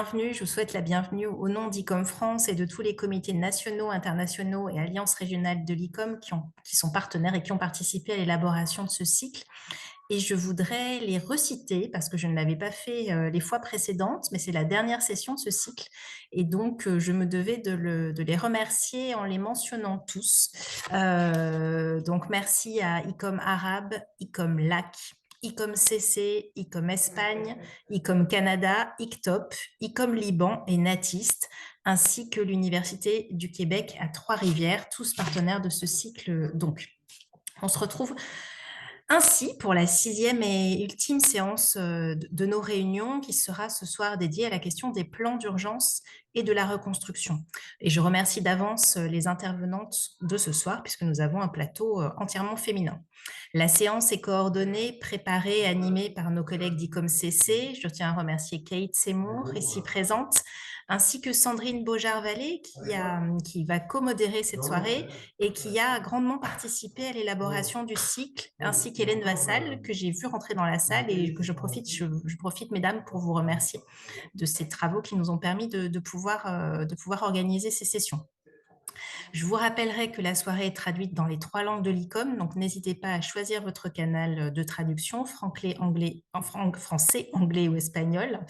bienvenue. Je vous souhaite la bienvenue au nom d'ICOM France et de tous les comités nationaux, internationaux et alliances régionales de l'ICOM qui sont partenaires et qui ont participé à l'élaboration de ce cycle. Et je voudrais les reciter parce que je ne l'avais pas fait les fois précédentes, mais c'est la dernière session de ce cycle. Et donc, je me devais de les remercier en les mentionnant tous. Donc, merci à ICOM Arabe, ICOM LAC, ICOM CC, ICOM Espagne, ICOM Canada, ICTOP, ICOM Liban et Natiste, ainsi que l'Université du Québec à Trois-Rivières, tous partenaires de ce cycle. Donc, on se retrouve ainsi pour la 6e et ultime séance de nos réunions qui sera ce soir dédiée à la question des plans d'urgence et de la reconstruction. Et je remercie d'avance les intervenantes de ce soir puisque nous avons un plateau entièrement féminin. La séance est coordonnée, préparée, animée par nos collègues d'ICOM-CC. Je tiens à remercier Kate Seymour, ici présente, ainsi que Sandrine Beaujard-Vallée qui va co-modérer cette soirée et qui a grandement participé à l'élaboration du cycle, ainsi qu'Hélène Vassal, que j'ai vu rentrer dans la salle et que je profite, mesdames, pour vous remercier de ces travaux qui nous ont permis de pouvoir organiser ces sessions. Je vous rappellerai que la soirée est traduite dans les 3 langues de l'ICOM, donc n'hésitez pas à choisir votre canal de traduction, français, anglais ou espagnol.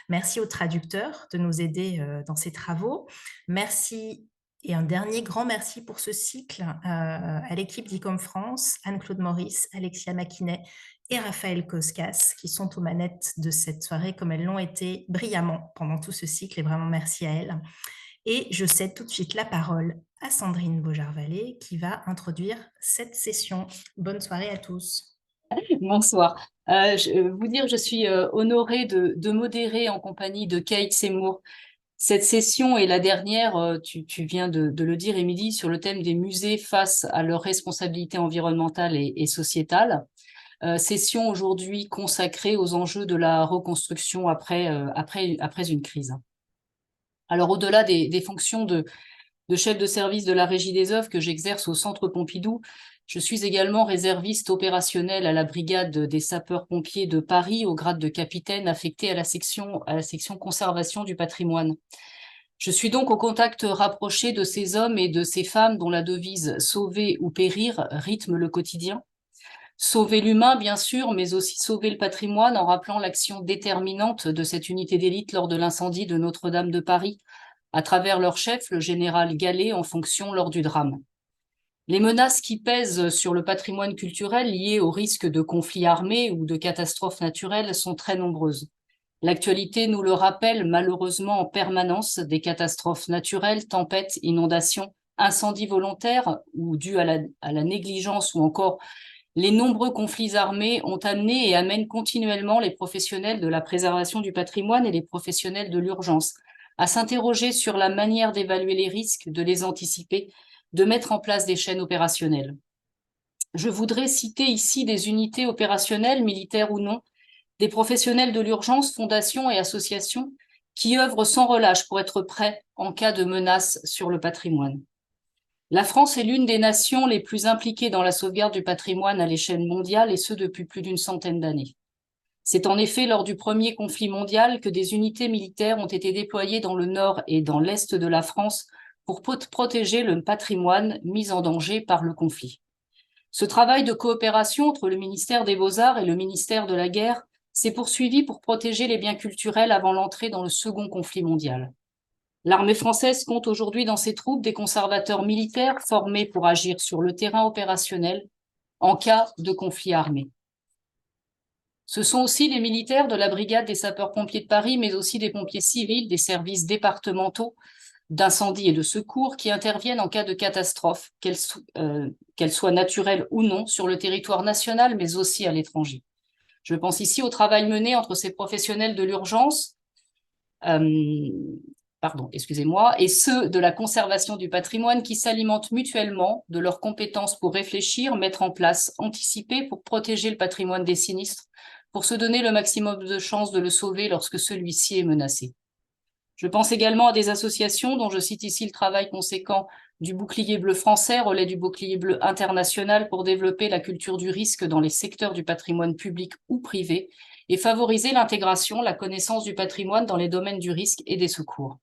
Merci aux traducteurs de nous aider dans ces travaux. Merci et un dernier grand merci pour ce cycle à l'équipe d'ICOM France, Anne-Claude Maurice, Alexia Maquinet et Raphaël Koskas, qui sont aux manettes de cette soirée comme elles l'ont été brillamment pendant tout ce cycle, et vraiment merci à elles. Et je cède tout de suite la parole à Sandrine Beaujard-Vallée qui va introduire cette session. Bonne soirée à tous. Bonsoir. Je suis honorée de modérer en compagnie de Kate Seymour cette session et la dernière, tu viens de le dire, Émilie, sur le thème des musées face à leurs responsabilités environnementales et sociétales. Session aujourd'hui consacrée aux enjeux de la reconstruction après une crise. Alors, au-delà des fonctions de chef de service de la Régie des œuvres que j'exerce au Centre Pompidou, je suis également réserviste opérationnel à la brigade des sapeurs-pompiers de Paris au grade de capitaine affecté à la section conservation du patrimoine. Je suis donc au contact rapproché de ces hommes et de ces femmes dont la devise « sauver ou périr » rythme le quotidien. Sauver l'humain, bien sûr, mais aussi sauver le patrimoine en rappelant l'action déterminante de cette unité d'élite lors de l'incendie de Notre-Dame de Paris, à travers leur chef, le général Gallet, en fonction lors du drame. Les menaces qui pèsent sur le patrimoine culturel liées au risque de conflits armés ou de catastrophes naturelles sont très nombreuses. L'actualité nous le rappelle malheureusement en permanence, des catastrophes naturelles, tempêtes, inondations, incendies volontaires ou dus à la négligence ou encore les nombreux conflits armés ont amené et amènent continuellement les professionnels de la préservation du patrimoine et les professionnels de l'urgence à s'interroger sur la manière d'évaluer les risques, de les anticiper, de mettre en place des chaînes opérationnelles. Je voudrais citer ici des unités opérationnelles, militaires ou non, des professionnels de l'urgence, fondations et associations qui œuvrent sans relâche pour être prêts en cas de menace sur le patrimoine. La France est l'une des nations les plus impliquées dans la sauvegarde du patrimoine à l'échelle mondiale, et ce depuis plus d'une centaine d'années. C'est en effet lors du premier conflit mondial que des unités militaires ont été déployées dans le nord et dans l'est de la France pour protéger le patrimoine mis en danger par le conflit. Ce travail de coopération entre le ministère des Beaux-Arts et le ministère de la Guerre s'est poursuivi pour protéger les biens culturels avant l'entrée dans le second conflit mondial. L'armée française compte aujourd'hui dans ses troupes des conservateurs militaires formés pour agir sur le terrain opérationnel en cas de conflit armé. Ce sont aussi les militaires de la brigade des sapeurs-pompiers de Paris, mais aussi des pompiers civils, des services départementaux d'incendie et de secours qui interviennent en cas de catastrophe, qu'elle soit naturelle ou non, sur le territoire national, mais aussi à l'étranger. Je pense ici au travail mené entre ces professionnels de l'urgence, et ceux de la conservation du patrimoine qui s'alimentent mutuellement de leurs compétences pour réfléchir, mettre en place, anticiper pour protéger le patrimoine des sinistres, pour se donner le maximum de chances de le sauver lorsque celui-ci est menacé. Je pense également à des associations dont je cite ici le travail conséquent du bouclier bleu français, relais du bouclier bleu international pour développer la culture du risque dans les secteurs du patrimoine public ou privé, et favoriser l'intégration, la connaissance du patrimoine dans les domaines du risque et des secours.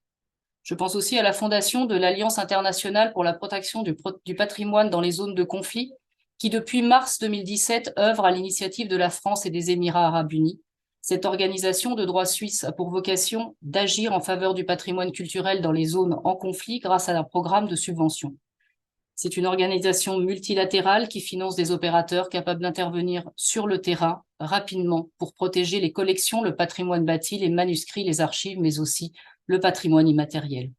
Je pense aussi à la fondation de l'Alliance internationale pour la protection du patrimoine dans les zones de conflit, qui depuis mars 2017 œuvre à l'initiative de la France et des Émirats arabes unis. Cette organisation de droit suisse a pour vocation d'agir en faveur du patrimoine culturel dans les zones en conflit grâce à un programme de subvention. C'est une organisation multilatérale qui finance des opérateurs capables d'intervenir sur le terrain rapidement pour protéger les collections, le patrimoine bâti, les manuscrits, les archives, mais aussi le patrimoine immatériel.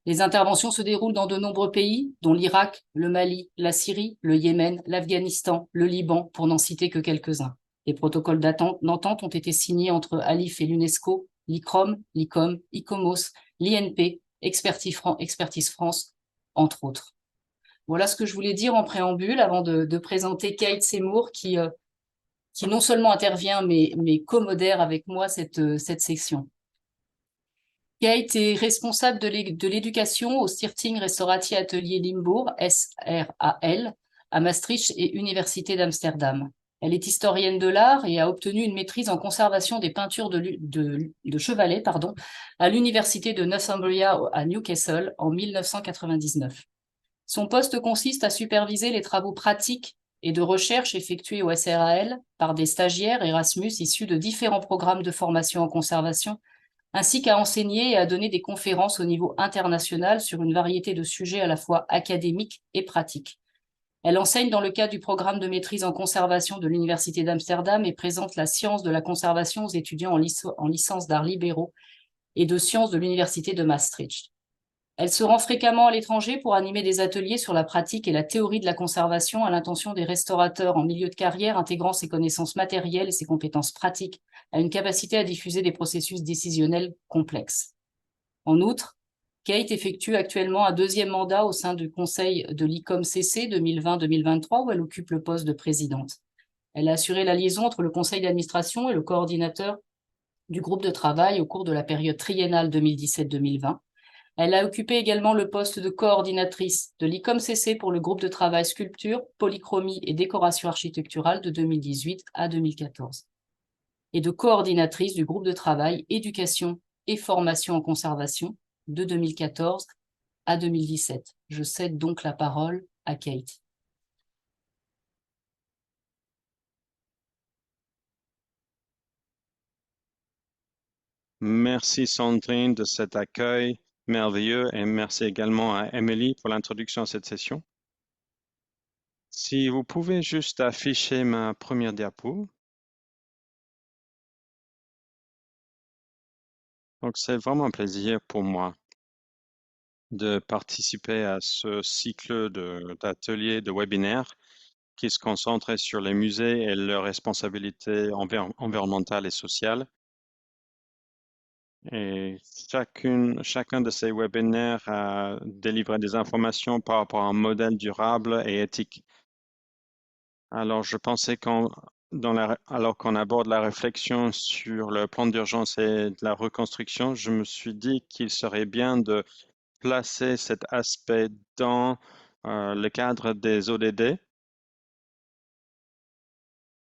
Les interventions se déroulent dans de nombreux pays, dont l'Irak, le Mali, la Syrie, le Yémen, l'Afghanistan, le Liban, pour n'en citer que quelques-uns. Les protocoles d'entente ont été signés entre ALIF et l'UNESCO, l'ICROM, l'ICOM, ICOMOS, l'INP, Expertise France, entre autres. Voilà ce que je voulais dire en préambule avant de présenter Kate Seymour qui non seulement intervient mais co-modère avec moi cette section. Kate est responsable de l'éducation au Stichting Restauratie Atelier Limbourg, SRAL, à Maastricht et Université d'Amsterdam. Elle est historienne de l'art et a obtenu une maîtrise en conservation des peintures de chevalet à l'Université de Northumbria à Newcastle en 1999. Son poste consiste à superviser les travaux pratiques et de recherche effectués au SRAL par des stagiaires Erasmus issus de différents programmes de formation en conservation, ainsi qu'à enseigner et à donner des conférences au niveau international sur une variété de sujets à la fois académiques et pratiques. Elle enseigne dans le cadre du programme de maîtrise en conservation de l'Université d'Amsterdam et présente la science de la conservation aux étudiants en licence d'arts libéraux et de sciences de l'Université de Maastricht. Elle se rend fréquemment à l'étranger pour animer des ateliers sur la pratique et la théorie de la conservation à l'intention des restaurateurs en milieu de carrière, intégrant ses connaissances matérielles et ses compétences pratiques à une capacité à diffuser des processus décisionnels complexes. En outre, Kate effectue actuellement un deuxième mandat au sein du conseil de l'ICOM-CC 2020-2023 où elle occupe le poste de présidente. Elle a assuré la liaison entre le conseil d'administration et le coordinateur du groupe de travail au cours de la période triennale 2017-2020. Elle a occupé également le poste de coordinatrice de l'ICOM-CC pour le groupe de travail sculpture, polychromie et décoration architecturale de 2018 à 2014 et de coordinatrice du groupe de travail éducation et formation en conservation de 2014 à 2017. Je cède donc la parole à Kate. Merci Sandrine de cet accueil merveilleux et merci également à Emily pour l'introduction à cette session. Si vous pouvez juste afficher ma première diapo. Donc c'est vraiment un plaisir pour moi de participer à ce cycle d'ateliers, de webinaires qui se concentre sur les musées et leurs responsabilités environnementales et sociales. Et chacun de ces webinaires a délivré des informations par rapport à un modèle durable et éthique. Alors, je pensais alors qu'on aborde la réflexion sur le plan d'urgence et de la reconstruction, je me suis dit qu'il serait bien de placer cet aspect dans le cadre des ODD.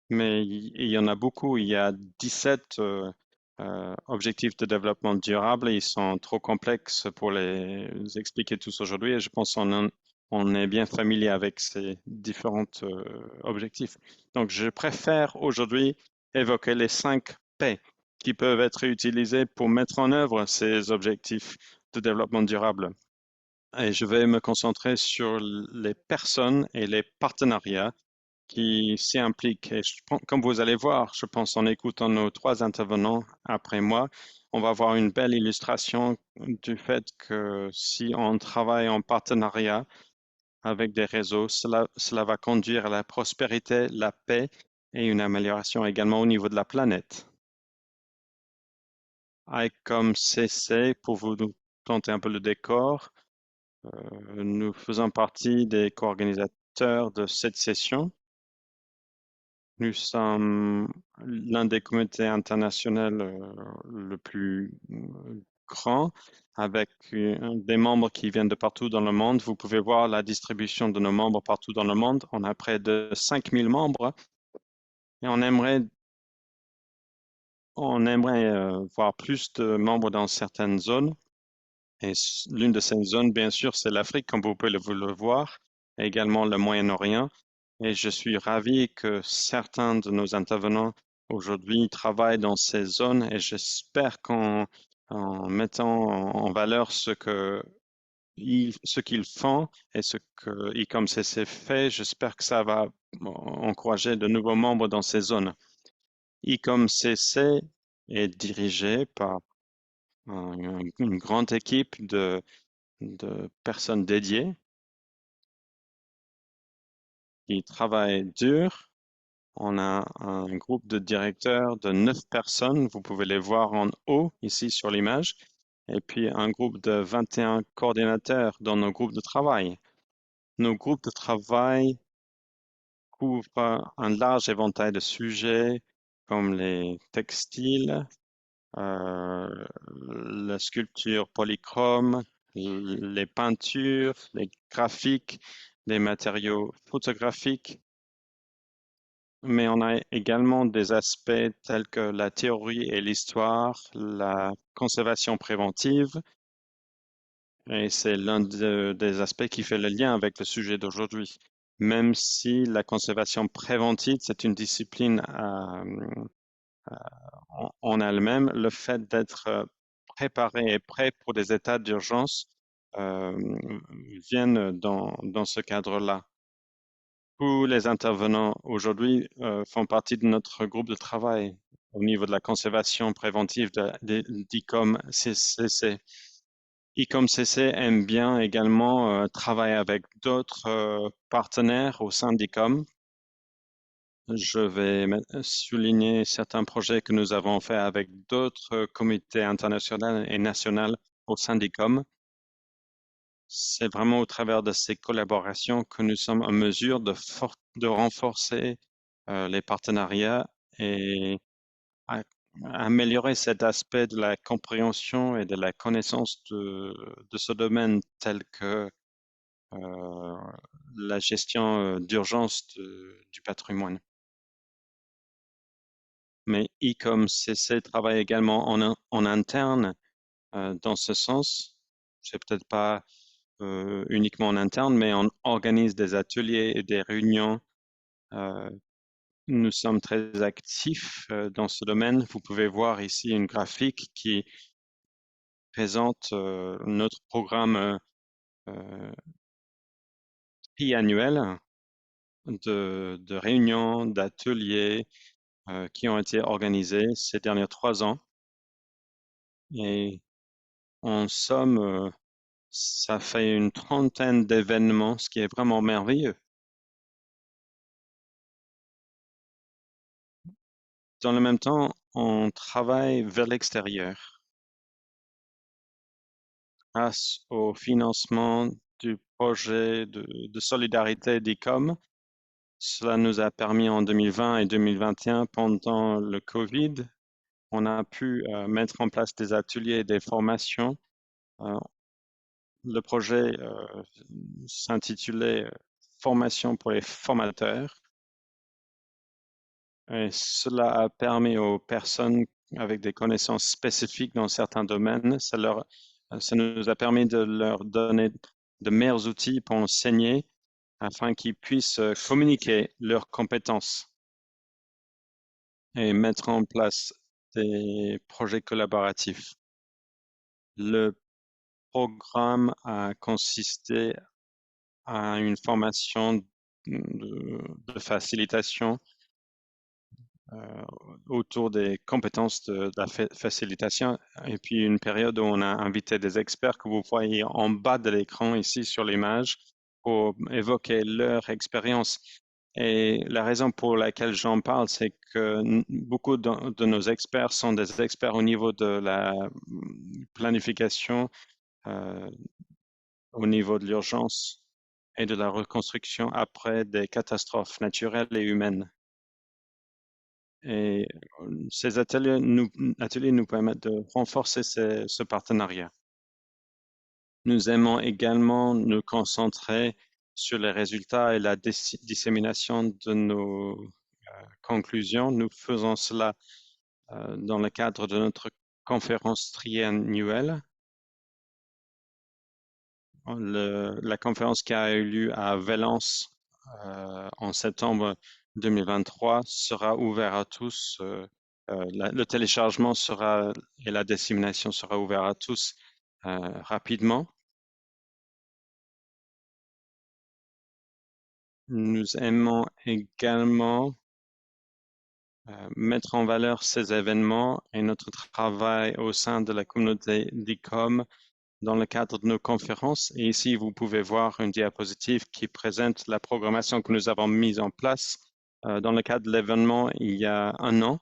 Mais il y en a beaucoup, il y a 17 objectifs de développement durable. Ils sont trop complexes pour les expliquer tous aujourd'hui et je pense on est bien familier avec ces différents objectifs. Donc, je préfère aujourd'hui évoquer les 5 P qui peuvent être utilisés pour mettre en œuvre ces objectifs de développement durable. Et je vais me concentrer sur les personnes et les partenariats qui s'y impliquent. Et comme vous allez voir, je pense en écoutant nos 3 intervenants après moi, on va voir une belle illustration du fait que si on travaille en partenariat avec des réseaux, cela va conduire à la prospérité, la paix et une amélioration également au niveau de la planète. ICOM CC, pour vous planter un peu le décor, nous faisons partie des co-organisateurs de cette session. Nous sommes l'un des comités internationaux le plus grand, avec des membres qui viennent de partout dans le monde. Vous pouvez voir la distribution de nos membres partout dans le monde. On a près de 5000 membres et on aimerait on aimerait voir plus de membres dans certaines zones. Et l'une de ces zones, bien sûr, c'est l'Afrique, comme vous pouvez le voir, et également le Moyen-Orient. Et je suis ravi que certains de nos intervenants aujourd'hui travaillent dans ces zones et j'espère qu'en mettant en valeur ce qu'ils font et ce que ICOM-CC fait, j'espère que ça va encourager de nouveaux membres dans ces zones. ICOM-CC est dirigé par une grande équipe de personnes dédiées qui travaillent dur. On a un groupe de directeurs de 9 personnes, vous pouvez les voir en haut ici sur l'image, et puis un groupe de 21 coordinateurs dans nos groupes de travail. Nos groupes de travail couvrent un large éventail de sujets comme les textiles, la sculpture polychrome, les peintures, les graphiques, les matériaux photographiques, mais on a également des aspects tels que la théorie et l'histoire, la conservation préventive, et c'est l'un des aspects qui fait le lien avec le sujet d'aujourd'hui. Même si la conservation préventive, c'est une discipline en elle-même, le fait d'être préparé et prêt pour des états d'urgence euh, viennent dans ce cadre-là. Tous les intervenants aujourd'hui font partie de notre groupe de travail au niveau de la conservation préventive d'ICOM-CC. ICOM-CC aime bien également travailler avec d'autres partenaires au sein d'ICOM. Je vais souligner certains projets que nous avons faits avec d'autres comités internationaux et nationaux au sein d'ICOM. C'est vraiment au travers de ces collaborations que nous sommes en mesure de renforcer les partenariats et à- améliorer cet aspect de la compréhension et de la connaissance de ce domaine tel que euh, la gestion d'urgence du patrimoine. Mais ICOM-CC travaille également en interne dans ce sens. C'est peut-être pas uniquement en interne, mais on organise des ateliers et des réunions. Euh, Nous sommes très actifs dans ce domaine. Vous pouvez voir ici une graphique qui présente notre programme euh, triannuel de réunions, d'ateliers qui ont été organisés ces derniers 3 ans. Et en somme, ça fait une trentaine d'événements, ce qui est vraiment merveilleux. Dans le même temps, on travaille vers l'extérieur grâce au financement du projet de solidarité d'ICOM. Cela nous a permis en 2020 et 2021, pendant le Covid, on a pu mettre en place des ateliers et des formations. Euh, le projet s'intitulait Formation pour les formateurs. Et cela a permis aux personnes avec des connaissances spécifiques dans certains domaines, ça nous a permis de leur donner de meilleurs outils pour enseigner afin qu'ils puissent communiquer leurs compétences et mettre en place des projets collaboratifs. Le programme a consisté à une formation de facilitation euh, autour des compétences de la facilitation et puis une période où on a invité des experts que vous voyez en bas de l'écran ici sur l'image pour évoquer leur expérience. Et la raison pour laquelle j'en parle, c'est que beaucoup de nos experts sont des experts au niveau de la planification, euh, au niveau de l'urgence et de la reconstruction après des catastrophes naturelles et humaines. Et ces ateliers nous permettent de renforcer ce partenariat. Nous aimons également nous concentrer sur les résultats et la dissémination de nos conclusions. Nous faisons cela dans le cadre de notre conférence triannuelle. La conférence qui a eu lieu à Valence en septembre 2023 sera ouverte à tous. Le téléchargement et la dissémination sera ouvert à tous rapidement. Nous aimons également mettre en valeur ces événements et notre travail au sein de la communauté d'ICOM dans le cadre de nos conférences. Et ici, vous pouvez voir une diapositive qui présente la programmation que nous avons mise en place dans le cadre de l'événement il y a un an.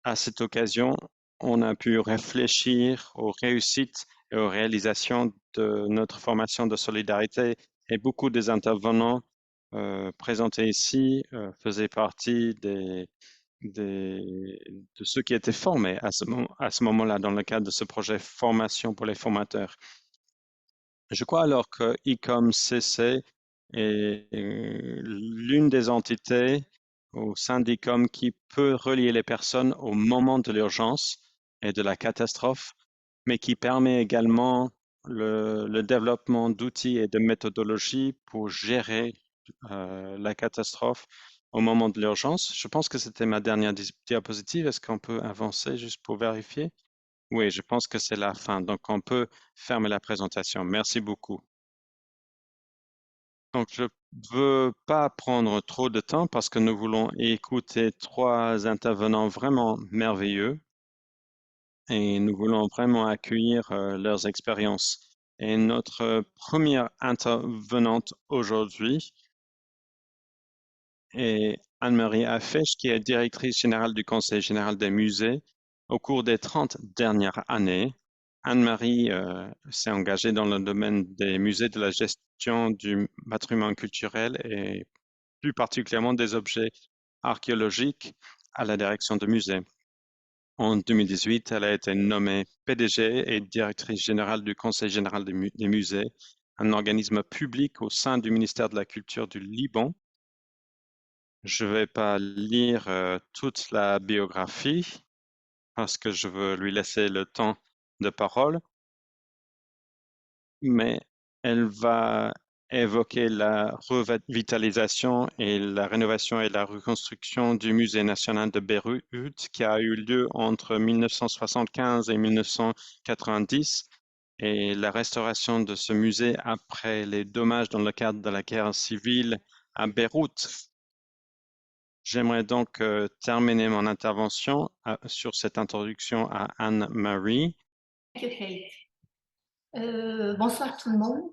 À cette occasion, on a pu réfléchir aux réussites et aux réalisations de notre formation de solidarité et beaucoup des intervenants présentés ici faisaient partie de ceux qui étaient formés à ce moment-là dans le cadre de ce projet formation pour les formateurs. Je crois alors que ICOM-CC est l'une des entités au sein d'ICOM qui peut relier les personnes au moment de l'urgence et de la catastrophe, mais qui permet également le développement d'outils et de méthodologies pour gérer la catastrophe au moment de l'urgence. Je pense que c'était ma dernière diapositive. Est-ce qu'on peut avancer juste pour vérifier? Oui, je pense que c'est la fin. Donc, on peut fermer la présentation. Merci beaucoup. Donc, je ne veux pas prendre trop de temps parce que nous voulons écouter 3 intervenants vraiment merveilleux et nous voulons vraiment accueillir leurs expériences. Et notre première intervenante aujourd'hui est Anne-Marie Affèche, qui est directrice générale du Conseil général des musées. Au cours des 30 dernières années, Anne-Marie s'est engagée dans le domaine des musées, de la gestion du patrimoine culturel et plus particulièrement des objets archéologiques à la direction de musées. En 2018, elle a été nommée PDG et directrice générale du Conseil général des musées, un organisme public au sein du ministère de la Culture du Liban. Je ne vais pas lire toute la biographie parce que je veux lui laisser le temps de parole, mais elle va évoquer la revitalisation et la rénovation et la reconstruction du Musée national de Beyrouth qui a eu lieu entre 1975 et 1990 et la restauration de ce musée après les dommages dans le cadre de la guerre civile à Beyrouth. J'aimerais donc terminer mon intervention sur cette introduction à Anne-Marie. Bonsoir tout le monde.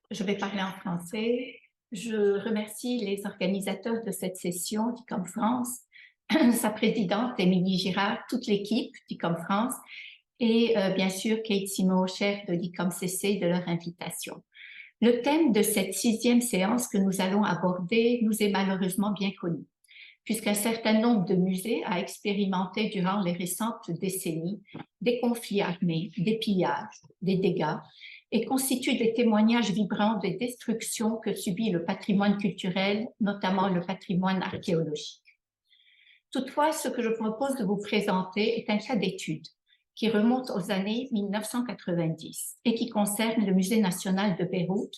Je vais parler en français. Je remercie les organisateurs de cette session d'ICOM France, sa présidente Émilie Girard, toute l'équipe d'ICOM France et bien sûr Kate Simo, chef de l'ICOM CC, de leur invitation. Le thème de cette 6e séance que nous allons aborder nous est malheureusement bien connu, puisqu'un certain nombre de musées a expérimenté durant les récentes décennies des conflits armés, des pillages, des dégâts, et constitue des témoignages vibrants des destructions que subit le patrimoine culturel, notamment le patrimoine archéologique. Toutefois, ce que je propose de vous présenter est un cas d'étude qui remonte aux années 1990 et qui concerne le Musée national de Beyrouth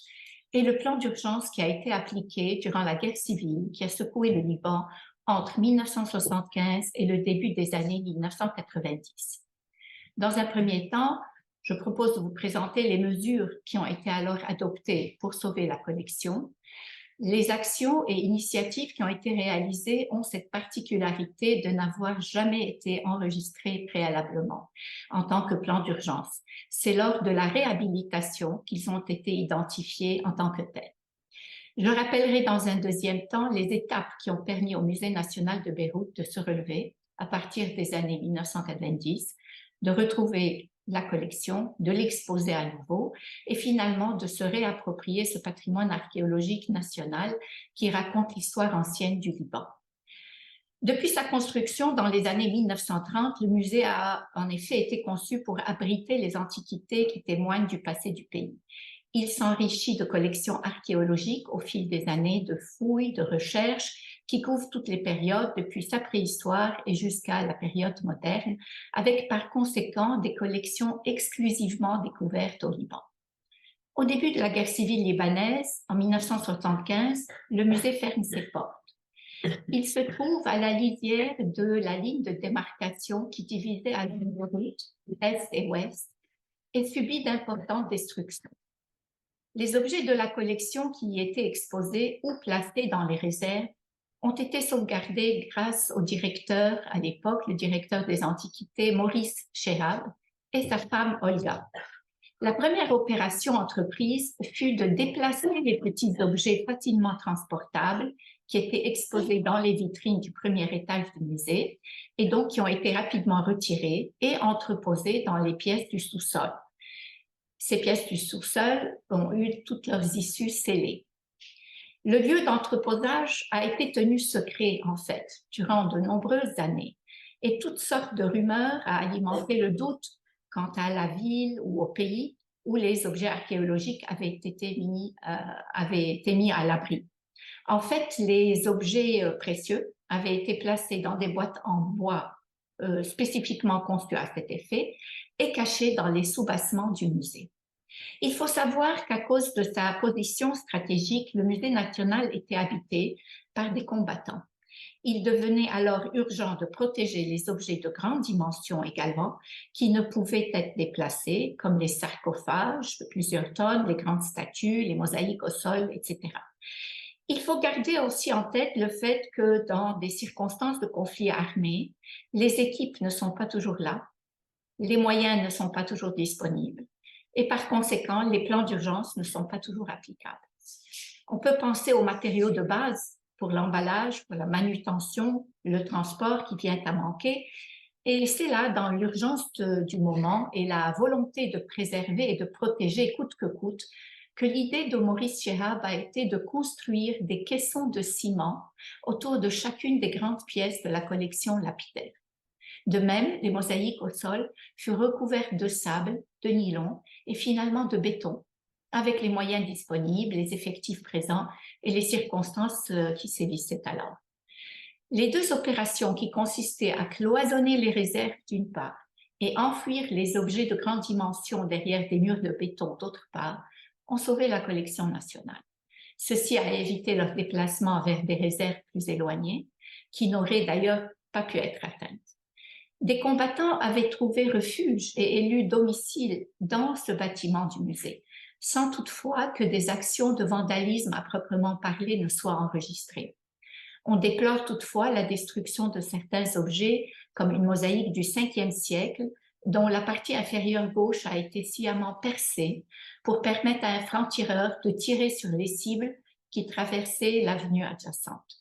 et le plan d'urgence qui a été appliqué durant la guerre civile qui a secoué le Liban entre 1975 et le début des années 1990. Dans un premier temps, je propose de vous présenter les mesures qui ont été alors adoptées pour sauver la collection. Les actions et initiatives qui ont été réalisées ont cette particularité de n'avoir jamais été enregistrées préalablement en tant que plan d'urgence. C'est lors de la réhabilitation qu'ils ont été identifiés en tant que tels. Je rappellerai dans un deuxième temps les étapes qui ont permis au Musée national de Beyrouth de se relever à partir des années 1990, de retrouver la collection, de l'exposer à nouveau et finalement de se réapproprier ce patrimoine archéologique national qui raconte l'histoire ancienne du Liban. Depuis sa construction dans les années 1930, le musée a en effet été conçu pour abriter les antiquités qui témoignent du passé du pays. Il s'enrichit de collections archéologiques au fil des années de fouilles, de recherches qui couvre toutes les périodes depuis sa préhistoire et jusqu'à la période moderne, avec par conséquent des collections exclusivement découvertes au Liban. Au début de la guerre civile libanaise, en 1975, le musée ferme ses portes. Il se trouve à la lisière de la ligne de démarcation qui divisait à route est et ouest et subit d'importantes destructions. Les objets de la collection qui y étaient exposés ou placés dans les réserves ont été sauvegardés grâce au directeur, à l'époque, le directeur des Antiquités, Maurice Chehab, et sa femme Olga. La première opération entreprise fut de déplacer les petits objets facilement transportables qui étaient exposés dans les vitrines du premier étage du musée et donc qui ont été rapidement retirés et entreposés dans les pièces du sous-sol. Ces pièces du sous-sol ont eu toutes leurs issues scellées. Le lieu d'entreposage a été tenu secret, en fait, durant de nombreuses années, et toutes sortes de rumeurs a alimenté le doute quant à la ville ou au pays où les objets archéologiques avaient été mis à l'abri. En fait, les objets précieux avaient été placés dans des boîtes en bois spécifiquement conçues à cet effet et cachés dans les sous-bassements du musée. Il faut savoir qu'à cause de sa position stratégique, le musée national était habité par des combattants. Il devenait alors urgent de protéger les objets de grande dimension également, qui ne pouvaient être déplacés, comme les sarcophages de plusieurs tonnes, les grandes statues, les mosaïques au sol, etc. Il faut garder aussi en tête le fait que dans des circonstances de conflit armé, les équipes ne sont pas toujours là, les moyens ne sont pas toujours disponibles et par conséquent, les plans d'urgence ne sont pas toujours applicables. On peut penser aux matériaux de base pour l'emballage, pour la manutention, le transport qui vient à manquer. Et c'est là, dans l'urgence du moment et la volonté de préserver et de protéger coûte que coûte, que l'idée de Maurice Chehab a été de construire des caissons de ciment autour de chacune des grandes pièces de la collection lapidaire. De même, les mosaïques au sol furent recouvertes de sable, de nylon et finalement de béton, avec les moyens disponibles, les effectifs présents et les circonstances qui sévissaient alors. Les deux opérations qui consistaient à cloisonner les réserves d'une part et enfouir les objets de grande dimension derrière des murs de béton d'autre part ont sauvé la collection nationale. Ceci a évité leur déplacement vers des réserves plus éloignées, qui n'auraient d'ailleurs pas pu être atteintes. Des combattants avaient trouvé refuge et élu domicile dans ce bâtiment du musée, sans toutefois que des actions de vandalisme à proprement parler ne soient enregistrées. On déplore toutefois la destruction de certains objets, comme une mosaïque du 5e siècle, dont la partie inférieure gauche a été sciemment percée pour permettre à un franc-tireur de tirer sur les cibles qui traversaient l'avenue adjacente.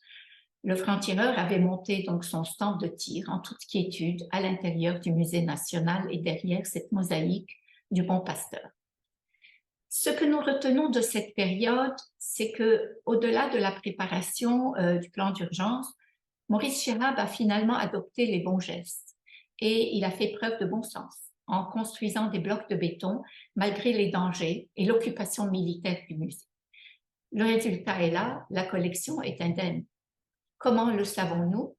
Le franc-tireur avait monté donc son stand de tir en toute quiétude à l'intérieur du musée national et derrière cette mosaïque du Bon Pasteur. Ce que nous retenons de cette période, c'est que, au-delà de la préparation du plan d'urgence, Maurice Chehab a finalement adopté les bons gestes et il a fait preuve de bon sens en construisant des blocs de béton malgré les dangers et l'occupation militaire du musée. Le résultat est là, la collection est indemne. Comment le savons-nous?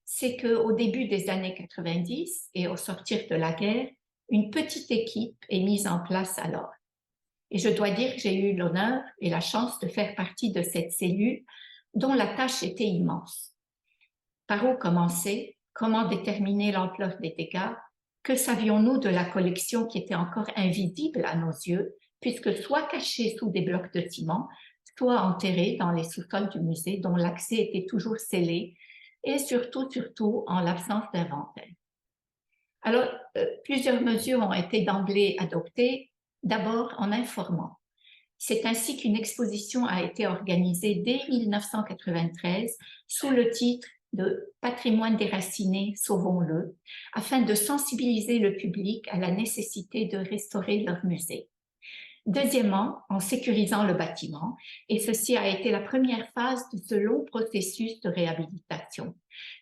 C'est qu'au début des années 90 et au sortir de la guerre, une petite équipe est mise en place alors. Et je dois dire que j'ai eu l'honneur et la chance de faire partie de cette cellule dont la tâche était immense. Par où commencer? Comment déterminer l'ampleur des dégâts? Que savions-nous de la collection qui était encore invisible à nos yeux, puisque soit cachée sous des blocs de ciment, soit enterrée dans les sous-sols du musée dont l'accès était toujours scellé et surtout en l'absence d'inventaire. Alors, plusieurs mesures ont été d'emblée adoptées, d'abord en informant. C'est ainsi qu'une exposition a été organisée dès 1993 sous le titre de Patrimoine déraciné, sauvons-le, afin de sensibiliser le public à la nécessité de restaurer leur musée. Deuxièmement, en sécurisant le bâtiment, et ceci a été la première phase de ce long processus de réhabilitation.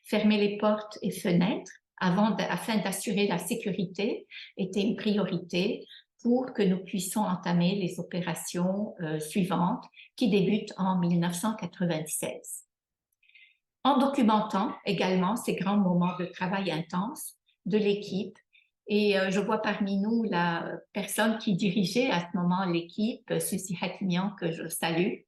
Fermer les portes et fenêtres afin d'assurer la sécurité était une priorité pour que nous puissions entamer les opérations suivantes qui débutent en 1996. en documentant également ces grands moments de travail intense de l'équipe. Et je vois parmi nous la personne qui dirigeait à ce moment l'équipe, Suzy Hakimian, que je salue.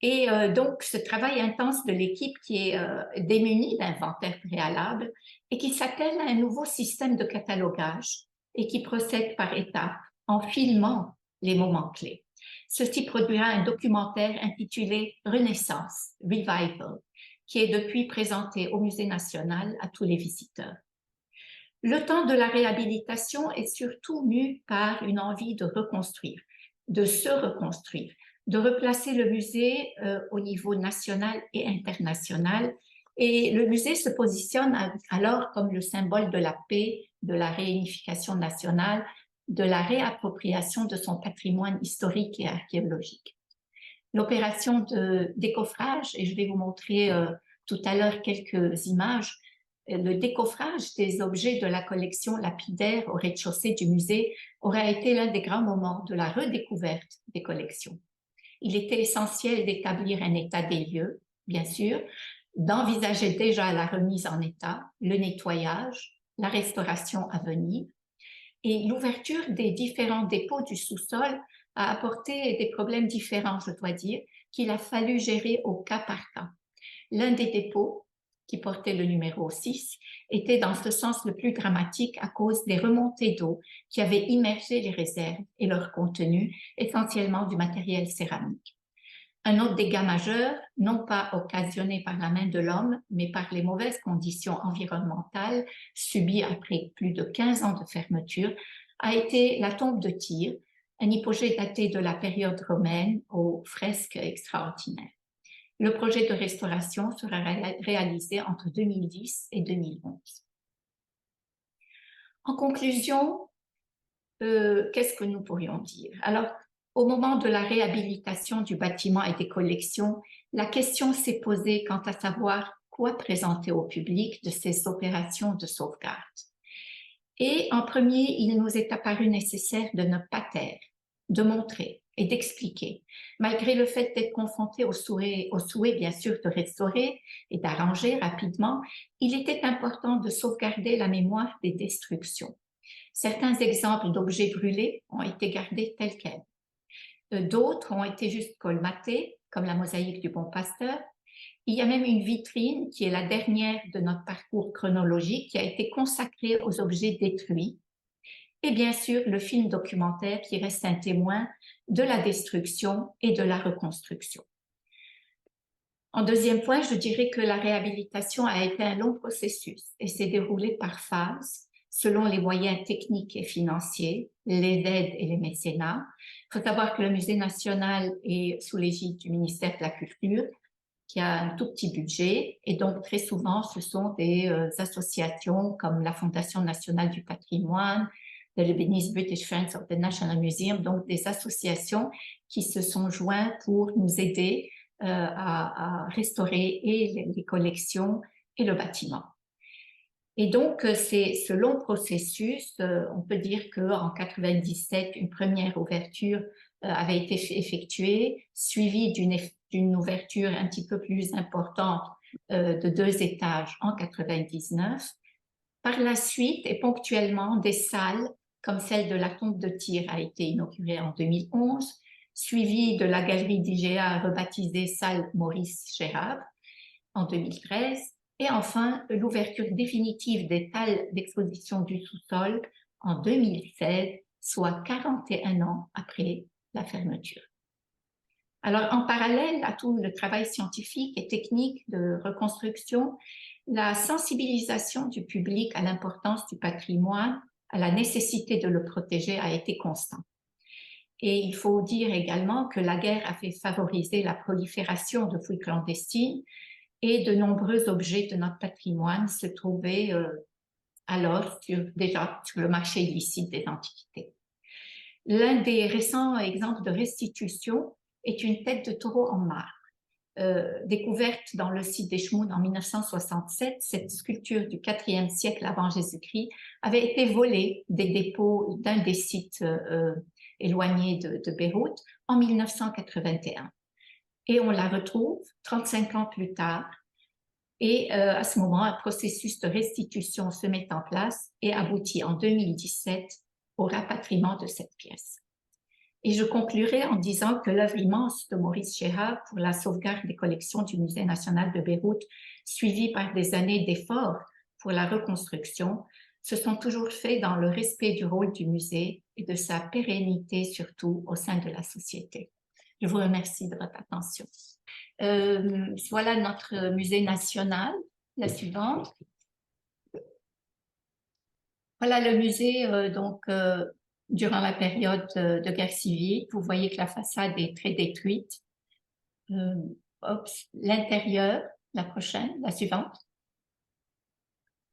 Et donc, ce travail intense de l'équipe qui est démunie d'inventaire préalable et qui s'attelle à un nouveau système de catalogage et qui procède par étapes en filmant les moments clés. Ceci produira un documentaire intitulé Renaissance, Revival, qui est depuis présenté au Musée national à tous les visiteurs. Le temps de la réhabilitation est surtout mu par une envie de reconstruire, de se reconstruire, de replacer le musée au niveau national et international. Et le musée se positionne alors comme le symbole de la paix, de la réunification nationale, de la réappropriation de son patrimoine historique et archéologique. L'opération de décoffrage, et je vais vous montrer tout à l'heure quelques images, le décoffrage des objets de la collection lapidaire au rez-de-chaussée du musée aura été l'un des grands moments de la redécouverte des collections. Il était essentiel d'établir un état des lieux, bien sûr, d'envisager déjà la remise en état, le nettoyage, la restauration à venir. Et l'ouverture des différents dépôts du sous-sol a apporté des problèmes différents, je dois dire, qu'il a fallu gérer au cas par cas. L'un des dépôts, qui portait le numéro 6, était dans ce sens le plus dramatique à cause des remontées d'eau qui avaient immergé les réserves et leur contenu, essentiellement du matériel céramique. Un autre dégât majeur, non pas occasionné par la main de l'homme, mais par les mauvaises conditions environnementales subies après plus de 15 ans de fermeture, a été la tombe de Tyr, un hypogée daté de la période romaine aux fresques extraordinaires. Le projet de restauration sera réalisé entre 2010 et 2011. En conclusion, qu'est-ce que nous pourrions dire? Alors, au moment de la réhabilitation du bâtiment et des collections, la question s'est posée quant à savoir quoi présenter au public de ces opérations de sauvegarde. Et en premier, il nous est apparu nécessaire de ne pas taire, de montrer et d'expliquer. Malgré le fait d'être confronté au souhait bien sûr de restaurer et d'arranger rapidement, il était important de sauvegarder la mémoire des destructions. Certains exemples d'objets brûlés ont été gardés tels quels. D'autres ont été juste colmatés, comme la mosaïque du Bon Pasteur. Il y a même une vitrine qui est la dernière de notre parcours chronologique qui a été consacrée aux objets détruits. Et bien sûr, le film documentaire qui reste un témoin de la destruction et de la reconstruction. En deuxième point, je dirais que la réhabilitation a été un long processus et s'est déroulée par phases selon les moyens techniques et financiers, les aides et les mécénats. Il faut savoir que le Musée national est sous l'égide du ministère de la Culture, qui a un tout petit budget, et donc très souvent, ce sont des associations comme la Fondation nationale du patrimoine, the Lebanese British Friends of the National Museum, donc des associations qui se sont joints pour nous aider à restaurer et les collections et le bâtiment. Et donc, c'est ce long processus, on peut dire qu'en 97, une première ouverture avait été effectuée, suivie d'une ouverture un petit peu plus importante de 2 étages en 99. Par la suite, et ponctuellement, des salles comme celle de la tombe de Tyr a été inaugurée en 2011, suivie de la galerie d'IGA rebaptisée salle Maurice Gérard en 2013, et enfin l'ouverture définitive des salles d'exposition du sous-sol en 2016, soit 41 ans après la fermeture. Alors, en parallèle à tout le travail scientifique et technique de reconstruction, la sensibilisation du public à l'importance du patrimoine, à la nécessité de le protéger a été constante. Et il faut dire également que la guerre a fait favoriser la prolifération de fouilles clandestines et de nombreux objets de notre patrimoine se trouvaient alors déjà sur le marché illicite des antiquités. L'un des récents exemples de restitution est une tête de taureau en marbre. Découverte dans le site d'Eschmoun en 1967, cette sculpture du IVe siècle avant Jésus-Christ avait été volée des dépôts d'un des sites éloignés de Beyrouth en 1981. Et on la retrouve 35 ans plus tard Et à ce moment, un processus de restitution se met en place et aboutit en 2017 au rapatriement de cette pièce. Et je conclurai en disant que l'œuvre immense de Maurice Gérard pour la sauvegarde des collections du Musée national de Beyrouth, suivie par des années d'efforts pour la reconstruction, se sont toujours faits dans le respect du rôle du musée et de sa pérennité surtout au sein de la société. Je vous remercie de votre attention. Voilà notre musée national, la suivante. Voilà le musée durant la période de guerre civile. Vous voyez que la façade est très détruite. L'intérieur, la prochaine, la suivante.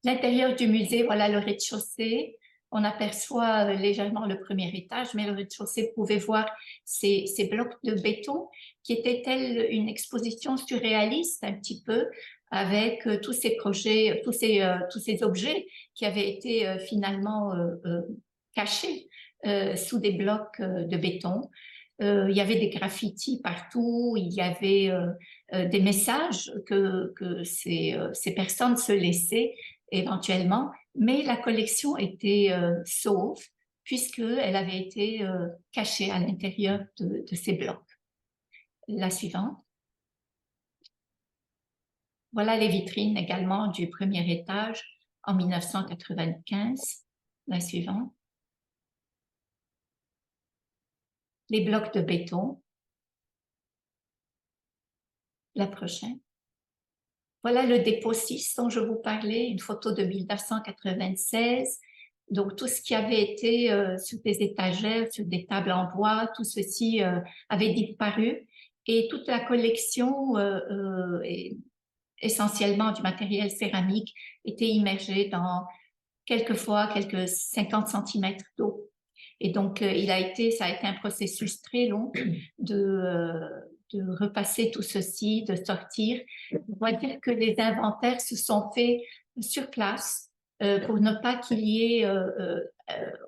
L'intérieur du musée, voilà le rez-de-chaussée. On aperçoit légèrement le premier étage, mais le rez-de-chaussée, vous pouvez voir ces blocs de béton qui étaient telle une exposition surréaliste un petit peu, avec tous ces projets, tous ces objets qui avaient été finalement cachés sous des blocs de béton. Il y avait des graffitis partout, il y avait des messages que ces personnes se laissaient éventuellement, mais la collection était sauve puisqu'elle avait été cachée à l'intérieur de ces blocs. La suivante. Voilà les vitrines également du premier étage en 1995. La suivante. Les blocs de béton. La prochaine. Voilà le dépôt 6 dont je vous parlais, une photo de 1996. Donc, tout ce qui avait été sur des étagères, sur des tables en bois, tout ceci avait disparu. Et toute la collection, essentiellement du matériel céramique, était immergée dans quelquefois quelques 50 cm d'eau. Et donc, ça a été un processus très long de repasser tout ceci, de sortir. On va dire que les inventaires se sont faits sur place pour ne pas qu'il y ait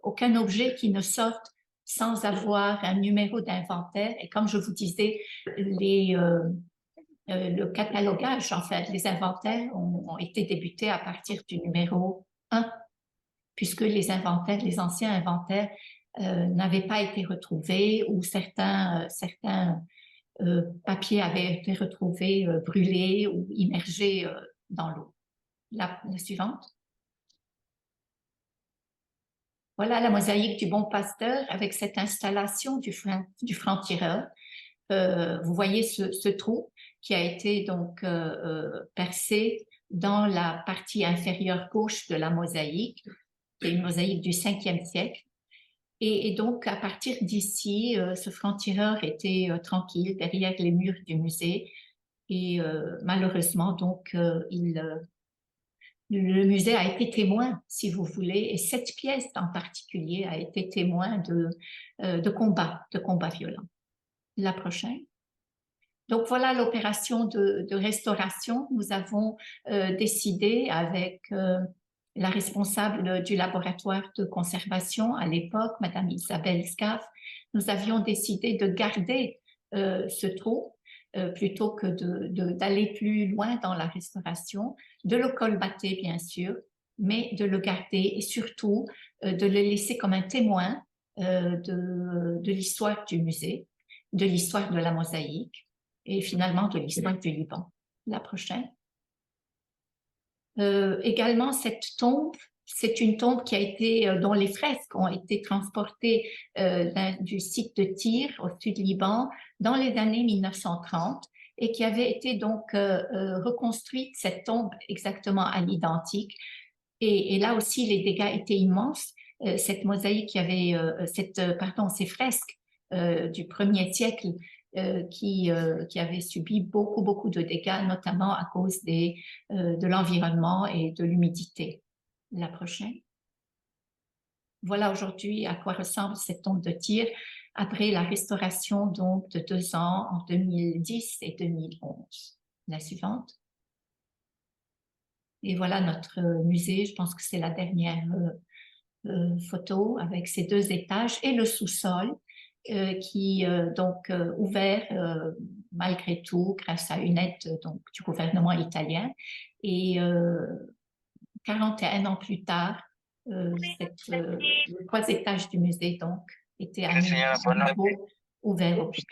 aucun objet qui ne sorte sans avoir un numéro d'inventaire. Et comme je vous disais, le catalogage, en fait, les inventaires ont été débutés à partir du numéro 1, puisque les anciens inventaires n'avaient pas été retrouvés ou certains papiers avaient été retrouvés brûlés ou immergés dans l'eau. La suivante. Voilà la mosaïque du Bon Pasteur avec cette installation du franc-tireur. Vous voyez ce trou qui a été donc percé dans la partie inférieure gauche de la mosaïque, qui est une mosaïque du 5e siècle. Et donc, à partir d'ici, ce franc-tireur était tranquille derrière les murs du musée. Et malheureusement, donc, le musée a été témoin, si vous voulez, et cette pièce en particulier a été témoin de combats violents. La prochaine. Donc, voilà l'opération de restauration. Nous avons décidé avec la responsable du laboratoire de conservation à l'époque, Madame Isabelle Scaff, nous avions décidé de garder ce trou plutôt que d'aller plus loin dans la restauration, de le colmater bien sûr, mais de le garder et surtout de le laisser comme un témoin de l'histoire du musée, de l'histoire de la mosaïque et finalement de l'histoire du Liban. La prochaine. Également, cette tombe, c'est une tombe qui a été, dont les fresques ont été transportées du site de Tyr au sud du Liban dans les années 1930 et qui avait été donc reconstruite, cette tombe exactement à l'identique. Et là aussi, les dégâts étaient immenses. Cette mosaïque qui avait, ces fresques du 1er siècle qui avait subi beaucoup de dégâts, notamment à cause de l'environnement et de l'humidité. La prochaine. Voilà aujourd'hui à quoi ressemble cette tombe de Tyr après la restauration donc de 2 ans en 2010 et 2011. La suivante. Et voilà notre musée. Je pense que c'est la dernière photo avec ces 2 étages et le sous-sol qui donc ouvert malgré tout grâce à une aide donc du gouvernement italien. Et 41 ans plus tard, les 3 étages du musée donc étaient à nouveau ouverts au public.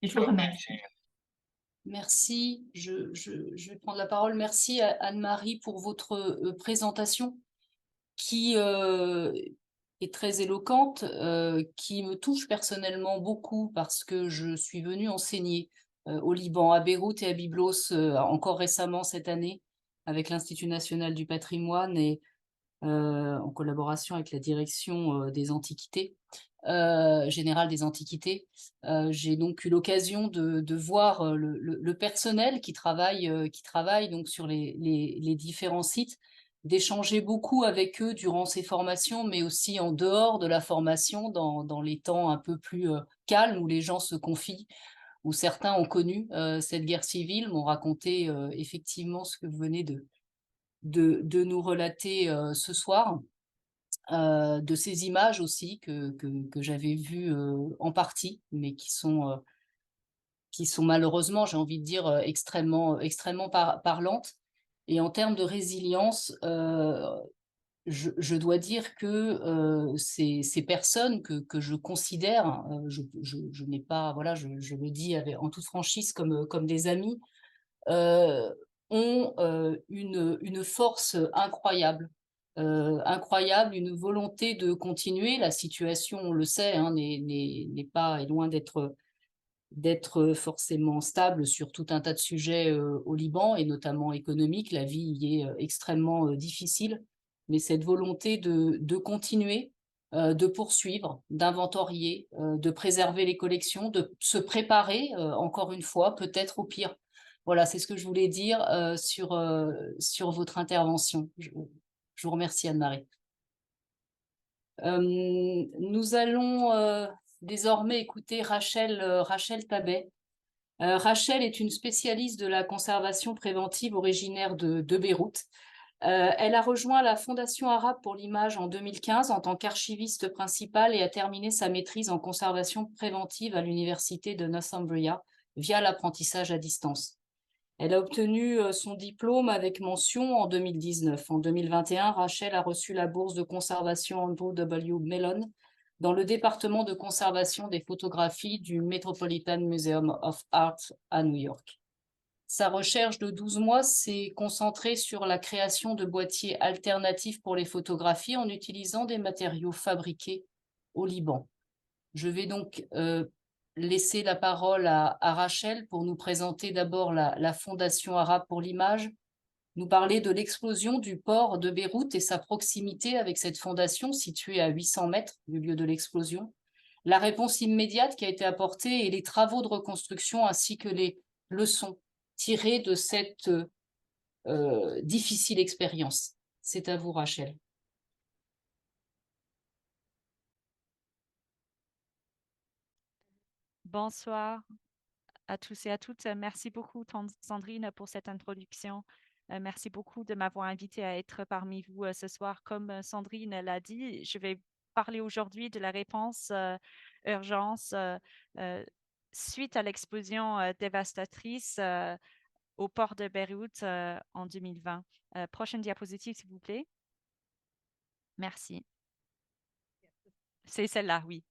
Je vous remercie. Merci. Je vais prendre la parole. Merci Anne-Marie pour votre présentation qui est très éloquente, qui me touche personnellement beaucoup parce que je suis venue enseigner au Liban, à Beyrouth et à Byblos encore récemment cette année avec l'Institut national du patrimoine et en collaboration avec la direction des antiquités, générale des antiquités. J'ai donc eu l'occasion de voir le personnel qui travaille donc sur les différents sites, d'échanger beaucoup avec eux durant ces formations, mais aussi en dehors de la formation, dans les temps un peu plus calmes où les gens se confient, où certains ont connu cette guerre civile, m'ont raconté effectivement ce que vous venez de nous relater ce soir, de ces images aussi que j'avais vues en partie, mais qui sont malheureusement, j'ai envie de dire, extrêmement parlantes. Et en termes de résilience, je dois dire que ces personnes que je considère, je n'ai pas, voilà, je le dis en toute franchise comme des amis, ont une force incroyable. Incroyable, une volonté de continuer. La situation, on le sait, hein, est loin d'être forcément stable sur tout un tas de sujets au Liban, et notamment économique. La vie y est extrêmement difficile, mais cette volonté de continuer, de poursuivre, d'inventorier, de préserver les collections, de se préparer, encore une fois, peut-être au pire. Voilà, c'est ce que je voulais dire sur votre intervention. Je vous remercie, Anne-Marie. Nous allons désormais écouter Rachel Tabet. Rachel est une spécialiste de la conservation préventive originaire de Beyrouth. Elle a rejoint la Fondation arabe pour l'image en 2015 en tant qu'archiviste principale et a terminé sa maîtrise en conservation préventive à l'université de Northumbria via l'apprentissage à distance. Elle a obtenu son diplôme avec mention en 2019. En 2021, Rachel a reçu la bourse de conservation Andrew W. Mellon dans le département de conservation des photographies du Metropolitan Museum of Art à New York. Sa recherche de 12 mois s'est concentrée sur la création de boîtiers alternatifs pour les photographies en utilisant des matériaux fabriqués au Liban. Je vais donc laisser la parole à Rachel pour nous présenter d'abord la Fondation arabe pour l'image, nous parler de l'explosion du port de Beyrouth et sa proximité avec cette fondation située à 800 mètres du lieu de l'explosion, la réponse immédiate qui a été apportée et les travaux de reconstruction ainsi que les leçons tirées de cette difficile expérience. C'est à vous, Rachel. Bonsoir à tous et à toutes. Merci beaucoup, Sandrine, pour cette introduction. Merci beaucoup de m'avoir invité à être parmi vous ce soir. Comme Sandrine l'a dit, je vais parler aujourd'hui de la réponse urgence suite à l'explosion dévastatrice au port de Beyrouth en 2020. Prochaine diapositive, s'il vous plaît. Merci. C'est celle-là, oui.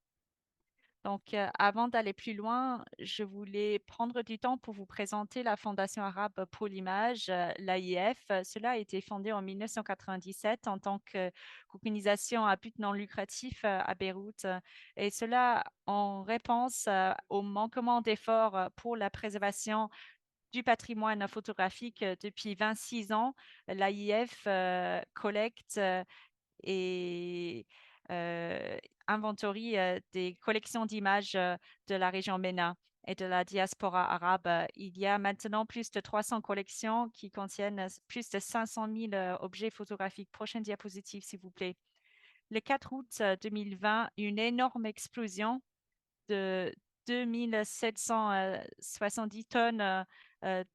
Donc, avant d'aller plus loin, je voulais prendre du temps pour vous présenter la Fondation arabe pour l'image, l'AIF. Cela a été fondé en 1997 en tant qu'organisation à but non lucratif à Beyrouth. Et cela en réponse au manquement d'efforts pour la préservation du patrimoine photographique depuis 26 ans. L'AIF collecte et inventorie des collections d'images de la région MENA et de la diaspora arabe. Il y a maintenant plus de 300 collections qui contiennent plus de 500 000 objets photographiques. Prochaine diapositive, s'il vous plaît. Le 4 août 2020, une énorme explosion de 2770 tonnes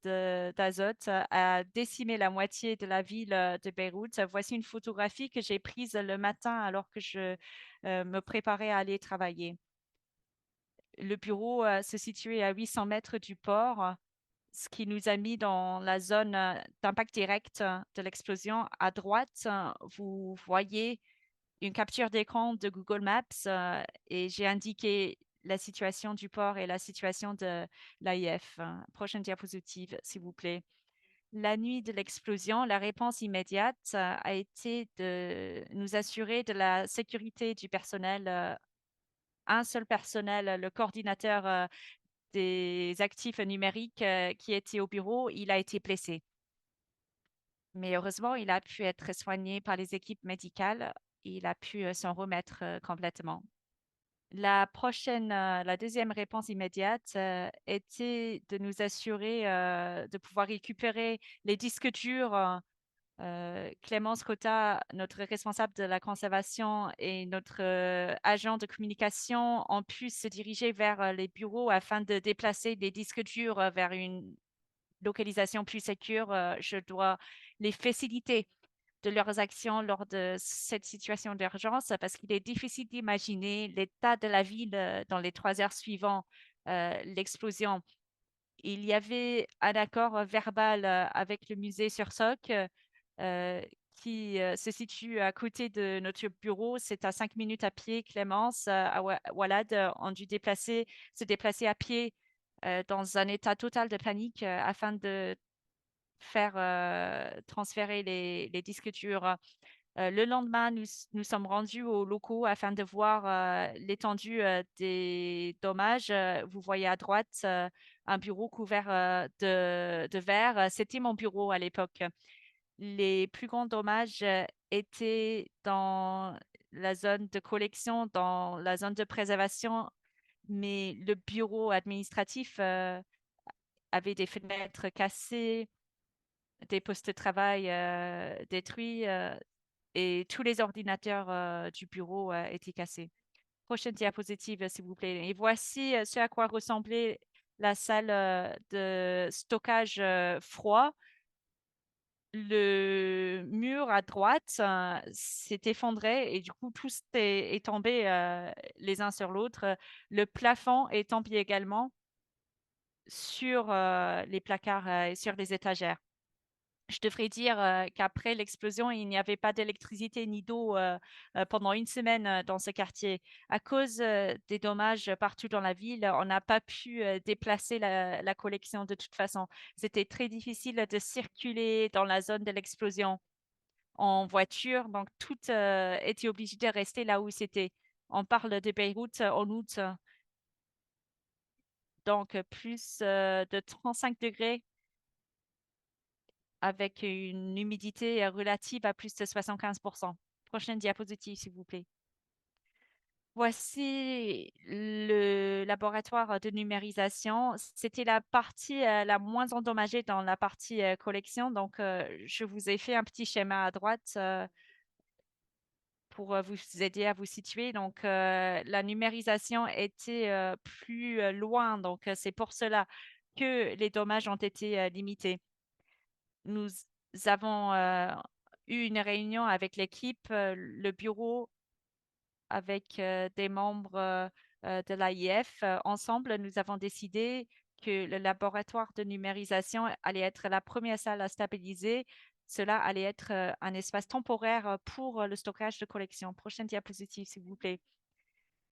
d'azote a décimé la moitié de la ville de Beyrouth. Voici une photographie que j'ai prise le matin alors que je me préparais à aller travailler. Le bureau se situait à 800 mètres du port, ce qui nous a mis dans la zone d'impact direct de l'explosion. À droite, vous voyez une capture d'écran de Google Maps et j'ai indiqué la situation du port et la situation de l'AIF. Prochaine diapositive, s'il vous plaît. La nuit de l'explosion, la réponse immédiate a été de nous assurer de la sécurité du personnel. Un seul personnel, le coordinateur des actifs numériques qui était au bureau, il a été blessé. Mais heureusement, il a pu être soigné par les équipes médicales. Il a pu s'en remettre complètement. La deuxième réponse immédiate était de nous assurer de pouvoir récupérer les disques durs. Clémence Cotta, notre responsable de la conservation et notre agent de communication ont pu se diriger vers les bureaux afin de déplacer les disques durs vers une localisation plus sécure. Je dois les faciliter de leurs actions lors de cette situation d'urgence parce qu'il est difficile d'imaginer l'état de la ville dans les 3 heures suivant l'explosion. Il y avait un accord verbal avec le musée Sursock qui se situe à côté de notre bureau. C'est à 5 minutes à pied. Clémence, Walad ont dû se déplacer à pied dans un état total de panique afin de faire transférer les disques durs. Le lendemain, nous sommes rendus aux locaux afin de voir l'étendue des dommages. Vous voyez à droite un bureau couvert de verre. C'était mon bureau à l'époque. Les plus grands dommages étaient dans la zone de collection, dans la zone de préservation, mais le bureau administratif avait des fenêtres cassées, des postes de travail détruits et tous les ordinateurs du bureau étaient cassés. Prochaine diapositive, s'il vous plaît. Et voici ce à quoi ressemblait la salle de stockage froid. Le mur à droite s'est effondré et du coup, tout est tombé les uns sur l'autre. Le plafond est tombé également sur les placards et sur les étagères. Je devrais dire qu'après l'explosion, il n'y avait pas d'électricité ni d'eau pendant une semaine dans ce quartier. À cause des dommages partout dans la ville, on n'a pas pu déplacer la collection de toute façon. C'était très difficile de circuler dans la zone de l'explosion en voiture, donc tout était obligé de rester là où c'était. On parle de Beyrouth en août, donc plus de 35 degrés avec une humidité relative à plus de 75%. Prochaine diapositive, s'il vous plaît. Voici le laboratoire de numérisation. C'était la partie la moins endommagée dans la partie collection. Donc, je vous ai fait un petit schéma à droite pour vous aider à vous situer. Donc, la numérisation était plus loin. Donc, c'est pour cela que les dommages ont été limités. Nous avons eu une réunion avec l'équipe, le bureau, avec des membres de l'AIF. Ensemble, nous avons décidé que le laboratoire de numérisation allait être la première salle à stabiliser. Cela allait être un espace temporaire pour le stockage de collections. Prochaine diapositive, s'il vous plaît.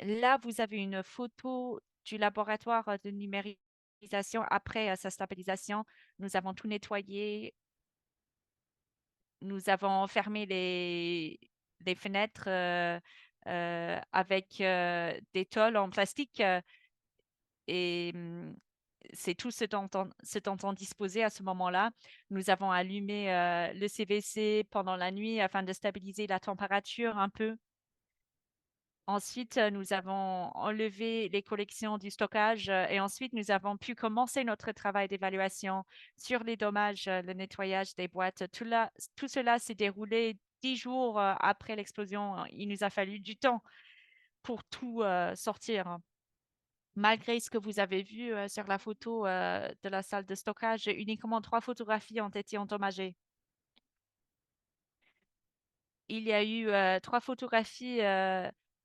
Là, vous avez une photo du laboratoire de numérisation après sa stabilisation. Nous avons tout nettoyé, nous avons fermé les fenêtres avec des tôles en plastique et c'est tout ce dont on disposait à ce moment-là. Nous avons allumé le CVC pendant la nuit afin de stabiliser la température un peu. Ensuite, nous avons enlevé les collections du stockage et ensuite, nous avons pu commencer notre travail d'évaluation sur les dommages, le nettoyage des boîtes. Tout cela s'est déroulé 10 jours après l'explosion. Il nous a fallu du temps pour tout sortir. Malgré ce que vous avez vu sur la photo de la salle de stockage, uniquement 3 photographies ont été endommagées. Il y a eu 3 photographies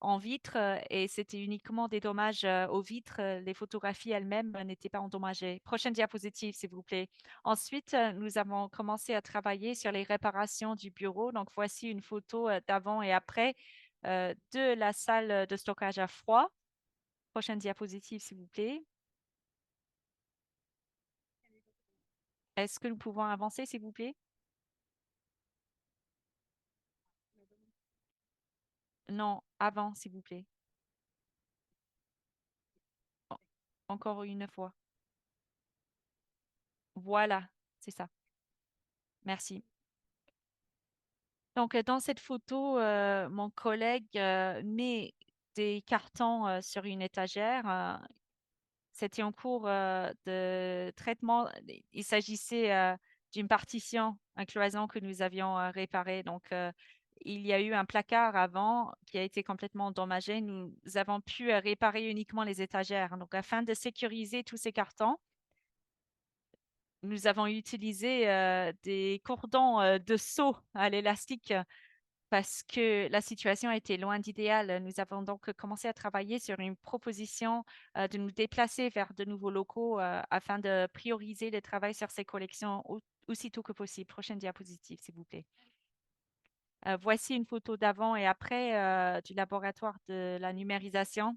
en vitre et c'était uniquement des dommages aux vitres. Les photographies elles-mêmes n'étaient pas endommagées. Prochaine diapositive, s'il vous plaît. Ensuite, nous avons commencé à travailler sur les réparations du bureau. Donc, voici une photo d'avant et après de la salle de stockage à froid. Prochaine diapositive, s'il vous plaît. Est-ce que nous pouvons avancer, s'il vous plaît? Non, avant, s'il vous plaît. En- Encore une fois. Voilà, c'est ça. Merci. Donc, dans cette photo, mon collègue met des cartons sur une étagère. C'était en cours de traitement. Il s'agissait d'une partition, un cloison que nous avions réparé. Donc, il y a eu un placard avant qui a été complètement endommagé. Nous avons pu réparer uniquement les étagères. Donc, afin de sécuriser tous ces cartons, nous avons utilisé des cordons de seau à l'élastique parce que la situation était loin d'idéal. Nous avons donc commencé à travailler sur une proposition de nous déplacer vers de nouveaux locaux afin de prioriser le travail sur ces collections aussitôt que possible. Prochaine diapositive, s'il vous plaît. Voici une photo d'avant et après du laboratoire de la numérisation.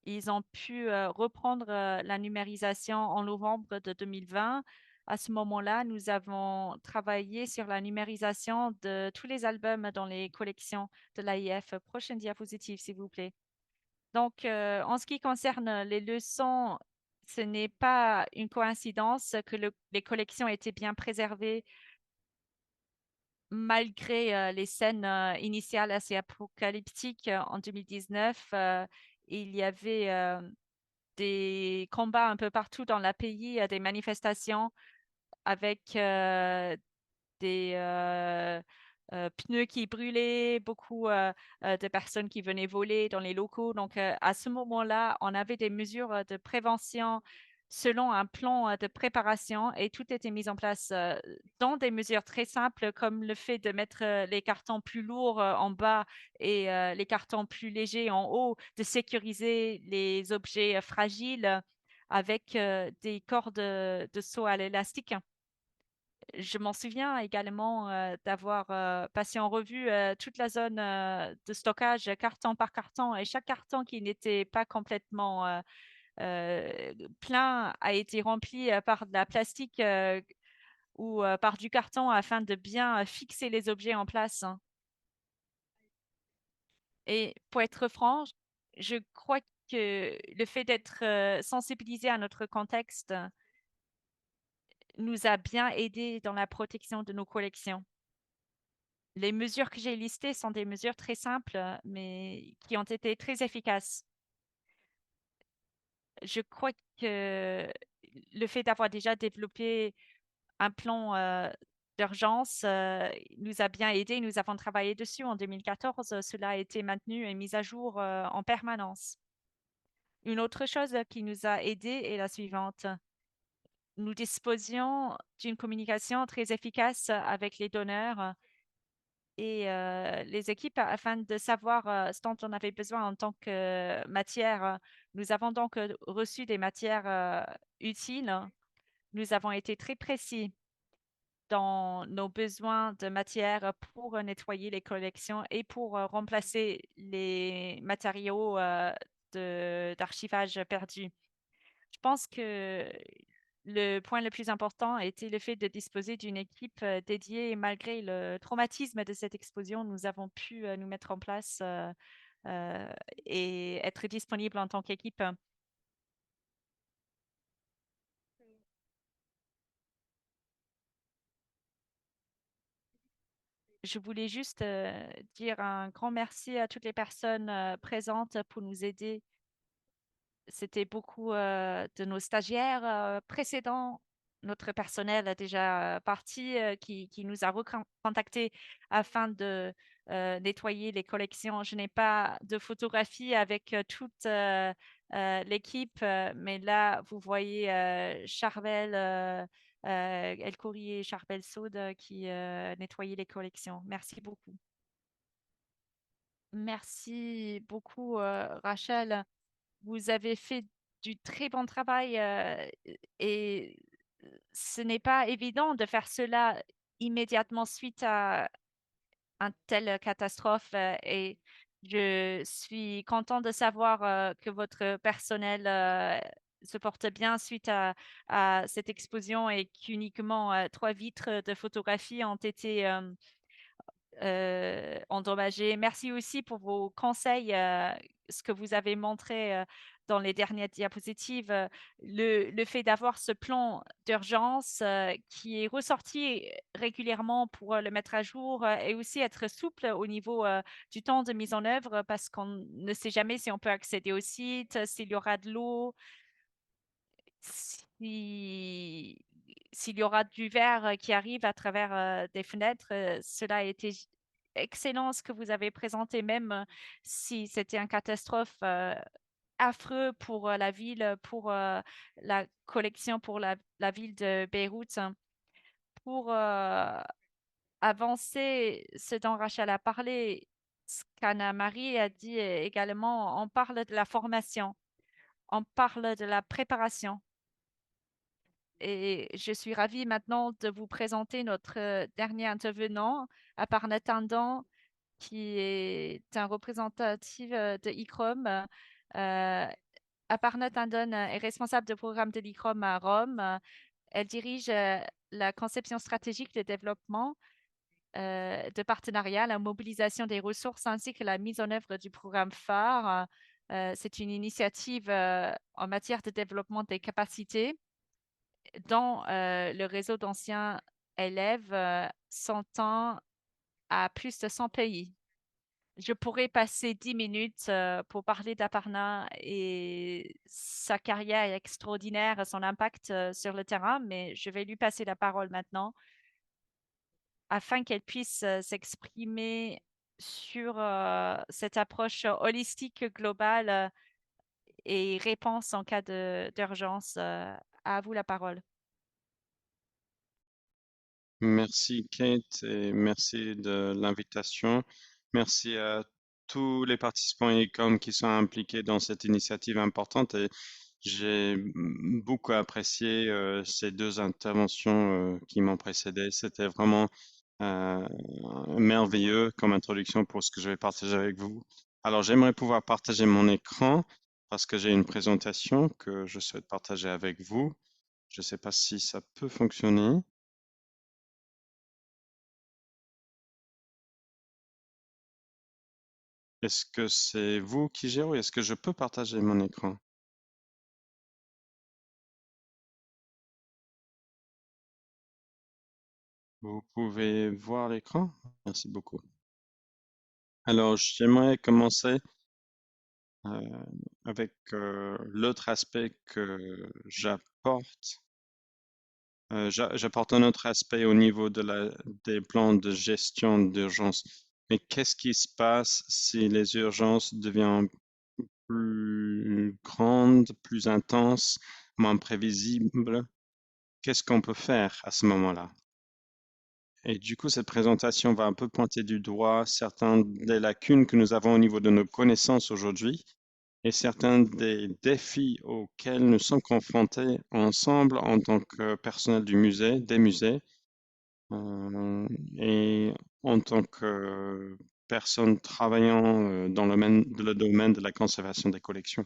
Ils ont pu reprendre la numérisation en novembre de 2020. À ce moment-là, nous avons travaillé sur la numérisation de tous les albums dans les collections de l'AIF. Prochaine diapositive, s'il vous plaît. Donc, en ce qui concerne les leçons, ce n'est pas une coïncidence que les collections étaient bien préservées malgré les scènes initiales assez apocalyptiques en 2019. Il y avait des combats un peu partout dans le pays, des manifestations avec des pneus qui brûlaient, beaucoup de personnes qui venaient voler dans les locaux. Donc, à ce moment-là, on avait des mesures de prévention selon un plan de préparation et tout était mis en place dans des mesures très simples comme le fait de mettre les cartons plus lourds en bas et les cartons plus légers en haut, de sécuriser les objets fragiles avec des cordes de saut à l'élastique. Je m'en souviens également d'avoir passé en revue toute la zone de stockage carton par carton et chaque carton qui n'était pas complètement plein a été rempli par de la plastique ou par du carton afin de bien fixer les objets en place, hein. Et pour être franc, je crois que le fait d'être sensibilisé à notre contexte nous a bien aidés dans la protection de nos collections. Les mesures que j'ai listées sont des mesures très simples, mais qui ont été très efficaces. Je crois que le fait d'avoir déjà développé un plan d'urgence nous a bien aidés. Nous avons travaillé dessus en 2014. Cela a été maintenu et mis à jour en permanence. Une autre chose qui nous a aidés est la suivante. Nous disposions d'une communication très efficace avec les donneurs et les équipes afin de savoir ce dont on avait besoin en tant que matière. Nous avons donc reçu des matières utiles. Nous avons été très précis dans nos besoins de matière pour nettoyer les collections et pour remplacer les matériaux d'archivage perdus. Je pense que le point le plus important était le fait de disposer d'une équipe dédiée. Malgré le traumatisme de cette explosion, nous avons pu nous mettre en place euh, et être disponibles en tant qu'équipe. Je voulais juste dire un grand merci à toutes les personnes présentes pour nous aider. C'était beaucoup de nos stagiaires précédents, notre personnel a déjà parti, qui nous a recontactés afin de nettoyer les collections. Je n'ai pas de photographie avec toute l'équipe, mais là, vous voyez Charbel, El Khoury et Charbel Saud qui nettoyaient les collections. Merci beaucoup. Merci beaucoup, Rachel. Vous avez fait du très bon travail et ce n'est pas évident de faire cela immédiatement suite à une telle catastrophe et je suis contente de savoir que votre personnel se porte bien suite à cette explosion et qu'uniquement 3 vitres de photographie ont été endommagées. Merci aussi pour vos conseils, ce que vous avez montré dans les dernières diapositives, le fait d'avoir ce plan d'urgence qui est ressorti régulièrement pour le mettre à jour et aussi être souple au niveau du temps de mise en œuvre parce qu'on ne sait jamais si on peut accéder au site, s'il y aura de l'eau, si s'il y aura du verre qui arrive à travers des fenêtres. Cela a été excellent ce que vous avez présenté, même si c'était une catastrophe affreux pour la ville, pour la collection, pour la ville de Beyrouth, hein. Pour avancer ce dont Rachel a parlé, ce qu'Anna-Marie a dit également, on parle de la formation, on parle de la préparation. Et je suis ravie maintenant de vous présenter notre dernier intervenant, Aparna Tandon, qui est un représentatif de ICROM. Aparna Tandon est responsable de programme de l'ICROM à Rome. Elle dirige la conception stratégique de développement de partenariat, la mobilisation des ressources ainsi que la mise en œuvre du programme phare. C'est une initiative en matière de développement des capacités dont le réseau d'anciens élèves s'entend à plus de 100 pays. Je pourrais passer 10 minutes pour parler d'Aparna et sa carrière est extraordinaire, son impact sur le terrain, mais je vais lui passer la parole maintenant afin qu'elle puisse s'exprimer sur cette approche holistique globale et réponse en cas d'urgence. À vous la parole. Merci Kate et merci de l'invitation. Merci à tous les participants ICOM qui sont impliqués dans cette initiative importante et j'ai beaucoup apprécié ces 2 interventions qui m'ont précédé. C'était vraiment merveilleux comme introduction pour ce que je vais partager avec vous. Alors j'aimerais pouvoir partager mon écran parce que j'ai une présentation que je souhaite partager avec vous. Je ne sais pas si ça peut fonctionner. Est-ce que c'est vous qui gérez ou est-ce que je peux partager mon écran? Vous pouvez voir l'écran? Merci beaucoup. Alors, j'aimerais commencer avec l'autre aspect que j'apporte. J'apporte un autre aspect au niveau des plans de gestion d'urgence. Mais qu'est-ce qui se passe si les urgences deviennent plus grandes, plus intenses, moins prévisibles? Qu'est-ce qu'on peut faire à ce moment-là? Et du coup, cette présentation va un peu pointer du doigt certaines des lacunes que nous avons au niveau de nos connaissances aujourd'hui et certains des défis auxquels nous sommes confrontés ensemble en tant que personnel du musée, des musées, et en tant que personnes travaillant dans le domaine de la conservation des collections.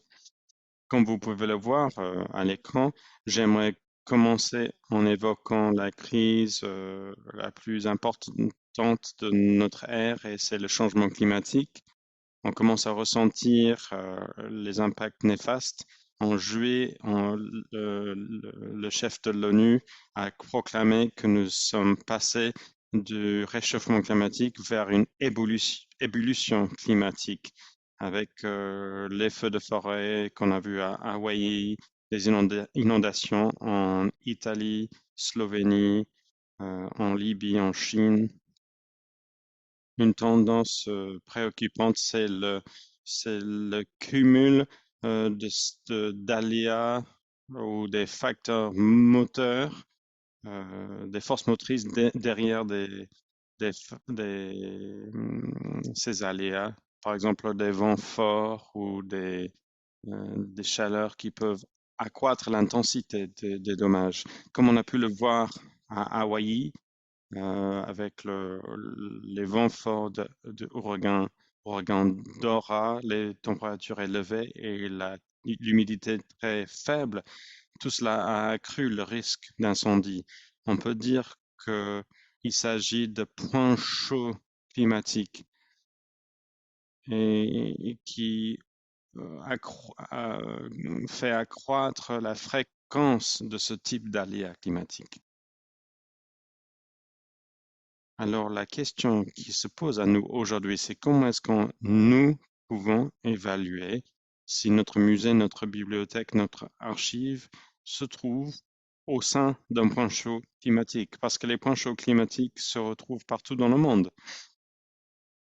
Comme vous pouvez le voir à l'écran, j'aimerais commencer en évoquant la crise la plus importante de notre ère et c'est le changement climatique. On commence à ressentir les impacts néfastes. En juillet, le chef de l'ONU a proclamé que nous sommes passés du réchauffement climatique vers une ébullition climatique avec les feux de forêt qu'on a vus à Hawaï, les inondations en Italie, Slovénie, en Libye, en Chine. Une tendance préoccupante, c'est le cumul d'aléas ou des facteurs moteurs, des forces motrices derrière ces aléas par exemple des vents forts ou des chaleurs qui peuvent accroître l'intensité des dommages, comme on a pu le voir à Hawaï avec les vents forts de ouragan Dora, les températures élevées et l'humidité très faible. Tout cela a accru le risque d'incendie. On peut dire qu'il s'agit de points chauds climatiques et qui fait accroître la fréquence de ce type d'aléas climatiques. Alors la question qui se pose à nous aujourd'hui, c'est comment est-ce que nous pouvons évaluer si notre musée, notre bibliothèque, notre archive se trouve au sein d'un point chaud climatique, parce que les points chauds climatiques se retrouvent partout dans le monde.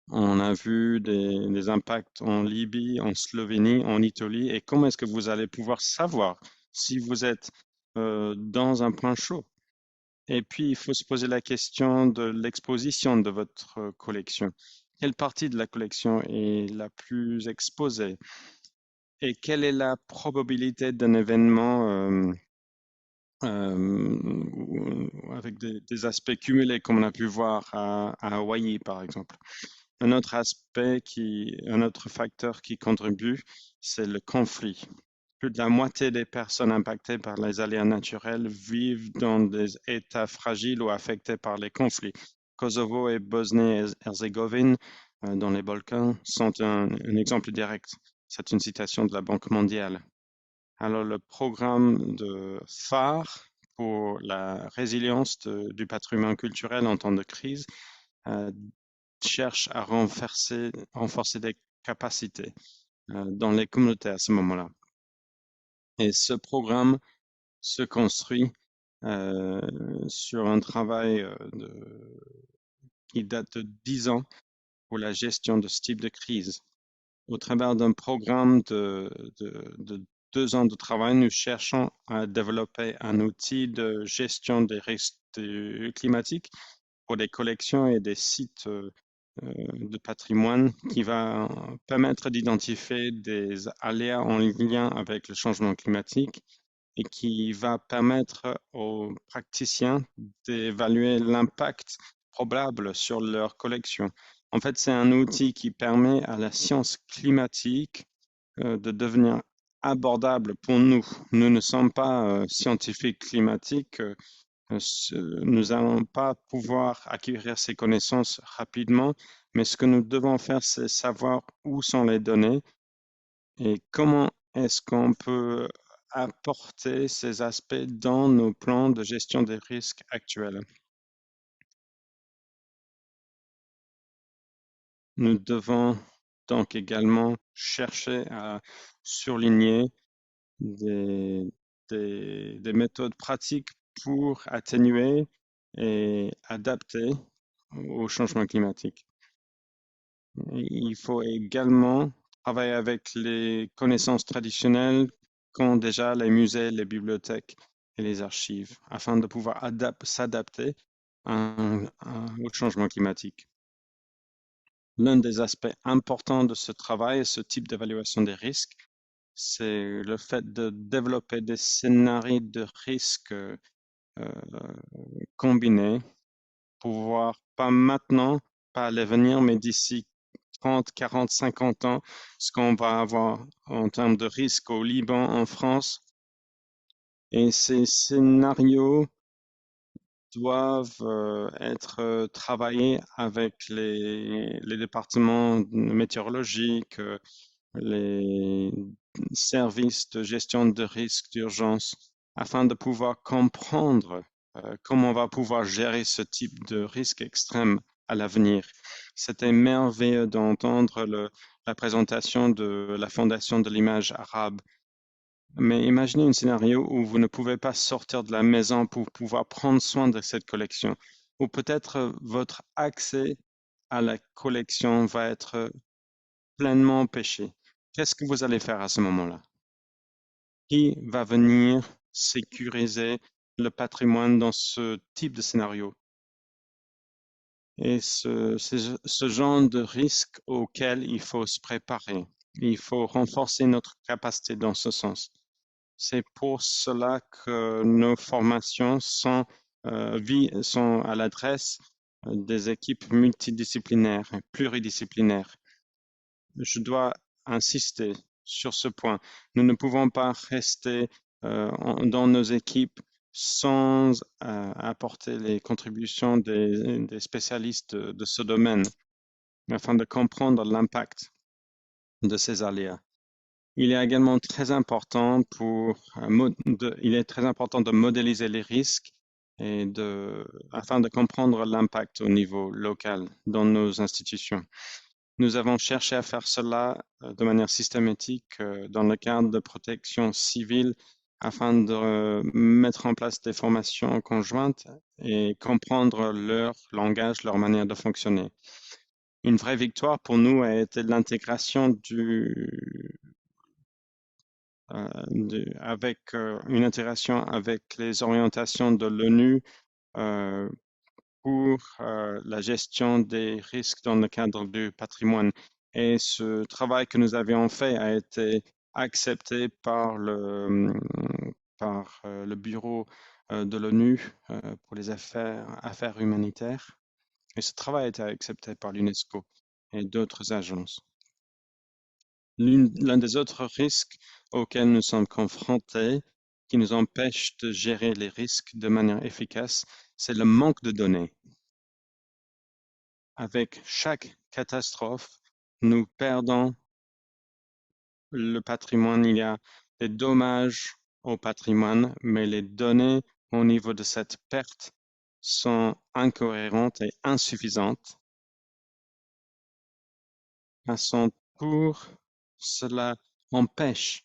On a vu des impacts en Libye, en Slovénie, en Italie. Et comment est-ce que vous allez pouvoir savoir si vous êtes dans un point chaud? Et puis, il faut se poser la question de l'exposition de votre collection. Quelle partie de la collection est la plus exposée? Et quelle est la probabilité d'un événement avec des aspects cumulés, comme on a pu voir à Hawaï, par exemple? Un autre un autre facteur qui contribue, c'est le conflit. Plus de la moitié des personnes impactées par les aléas naturels vivent dans des états fragiles ou affectés par les conflits. Kosovo et Bosnie-Herzégovine, dans les Balkans, sont un exemple direct. C'est une citation de la Banque mondiale. Alors, le programme de phare pour la résilience du patrimoine culturel en temps de crise cherche à renforcer des capacités dans les communautés à ce moment-là. Et ce programme se construit sur un travail qui date de 10 ans pour la gestion de ce type de crise. Au travers d'un programme de 2 ans de travail, nous cherchons à développer un outil de gestion des risques climatiques pour des collections et des sites de patrimoine qui va permettre d'identifier des aléas en lien avec le changement climatique et qui va permettre aux praticiens d'évaluer l'impact probable sur leur collection. En fait, c'est un outil qui permet à la science climatique de devenir abordable pour nous. Nous ne sommes pas scientifiques climatiques. Nous n'allons pas pouvoir acquérir ces connaissances rapidement, mais ce que nous devons faire, c'est savoir où sont les données et comment est-ce qu'on peut apporter ces aspects dans nos plans de gestion des risques actuels. Nous devons donc également chercher à surligner des méthodes pratiques pour atténuer et adapter au changement climatique. Il faut également travailler avec les connaissances traditionnelles qu'ont déjà les musées, les bibliothèques et les archives afin de pouvoir s'adapter au changement climatique. L'un des aspects importants de ce travail et ce type d'évaluation des risques, c'est le fait de développer des scénarios de risques combinés pour voir pas maintenant, pas à l'avenir, mais d'ici 30, 40, 50 ans, ce qu'on va avoir en termes de risque au Liban, en France. Et ces scénarios doivent être travaillés avec les départements météorologiques, les services de gestion de risques d'urgence, afin de pouvoir comprendre comment on va pouvoir gérer ce type de risque extrême à l'avenir. C'était merveilleux d'entendre la présentation de la Fondation de l'image arabe. Mais imaginez un scénario où vous ne pouvez pas sortir de la maison pour pouvoir prendre soin de cette collection, ou peut-être votre accès à la collection va être pleinement empêché. Qu'est-ce que vous allez faire à ce moment-là? Qui va venir sécuriser le patrimoine dans ce type de scénario? Et c'est ce genre de risque auquel il faut se préparer. Il faut renforcer notre capacité dans ce sens. C'est pour cela que nos formations sont à l'adresse des équipes multidisciplinaires et pluridisciplinaires. Je dois insister sur ce point. Nous ne pouvons pas rester dans nos équipes sans apporter les contributions des spécialistes de ce domaine afin de comprendre l'impact de ces aléas. Il est également très important de modéliser les risques afin de comprendre l'impact au niveau local dans nos institutions. Nous avons cherché à faire cela de manière systématique dans le cadre de protection civile afin de mettre en place des formations conjointes et comprendre leur langage, leur manière de fonctionner. Une vraie victoire pour nous a été l'intégration avec une intégration avec les orientations de l'ONU pour la gestion des risques dans le cadre du patrimoine. Et ce travail que nous avions fait a été accepté par le bureau de l'ONU pour les affaires humanitaires. Et ce travail a été accepté par l'UNESCO et d'autres agences. L'un des autres risques auxquels nous sommes confrontés, qui nous empêche de gérer les risques de manière efficace, c'est le manque de données. Avec chaque catastrophe, nous perdons le patrimoine. Il y a des dommages au patrimoine, mais les données au niveau de cette perte sont incohérentes et insuffisantes. À son tour, cela empêche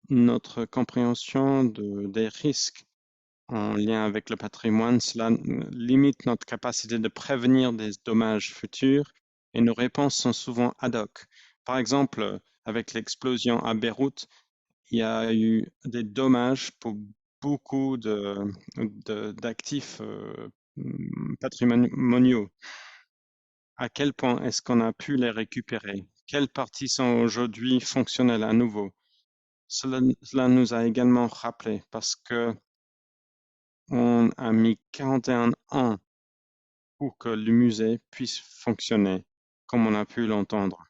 notre compréhension des risques en lien avec le patrimoine. Cela limite notre capacité de prévenir des dommages futurs et nos réponses sont souvent ad hoc. Par exemple, avec l'explosion à Beyrouth, il y a eu des dommages pour beaucoup d'actifs patrimoniaux. À quel point est-ce qu'on a pu les récupérer? Quelles parties sont aujourd'hui fonctionnelles à nouveau? Cela nous a également rappelé parce que on a mis 41 ans pour que le musée puisse fonctionner comme on a pu l'entendre.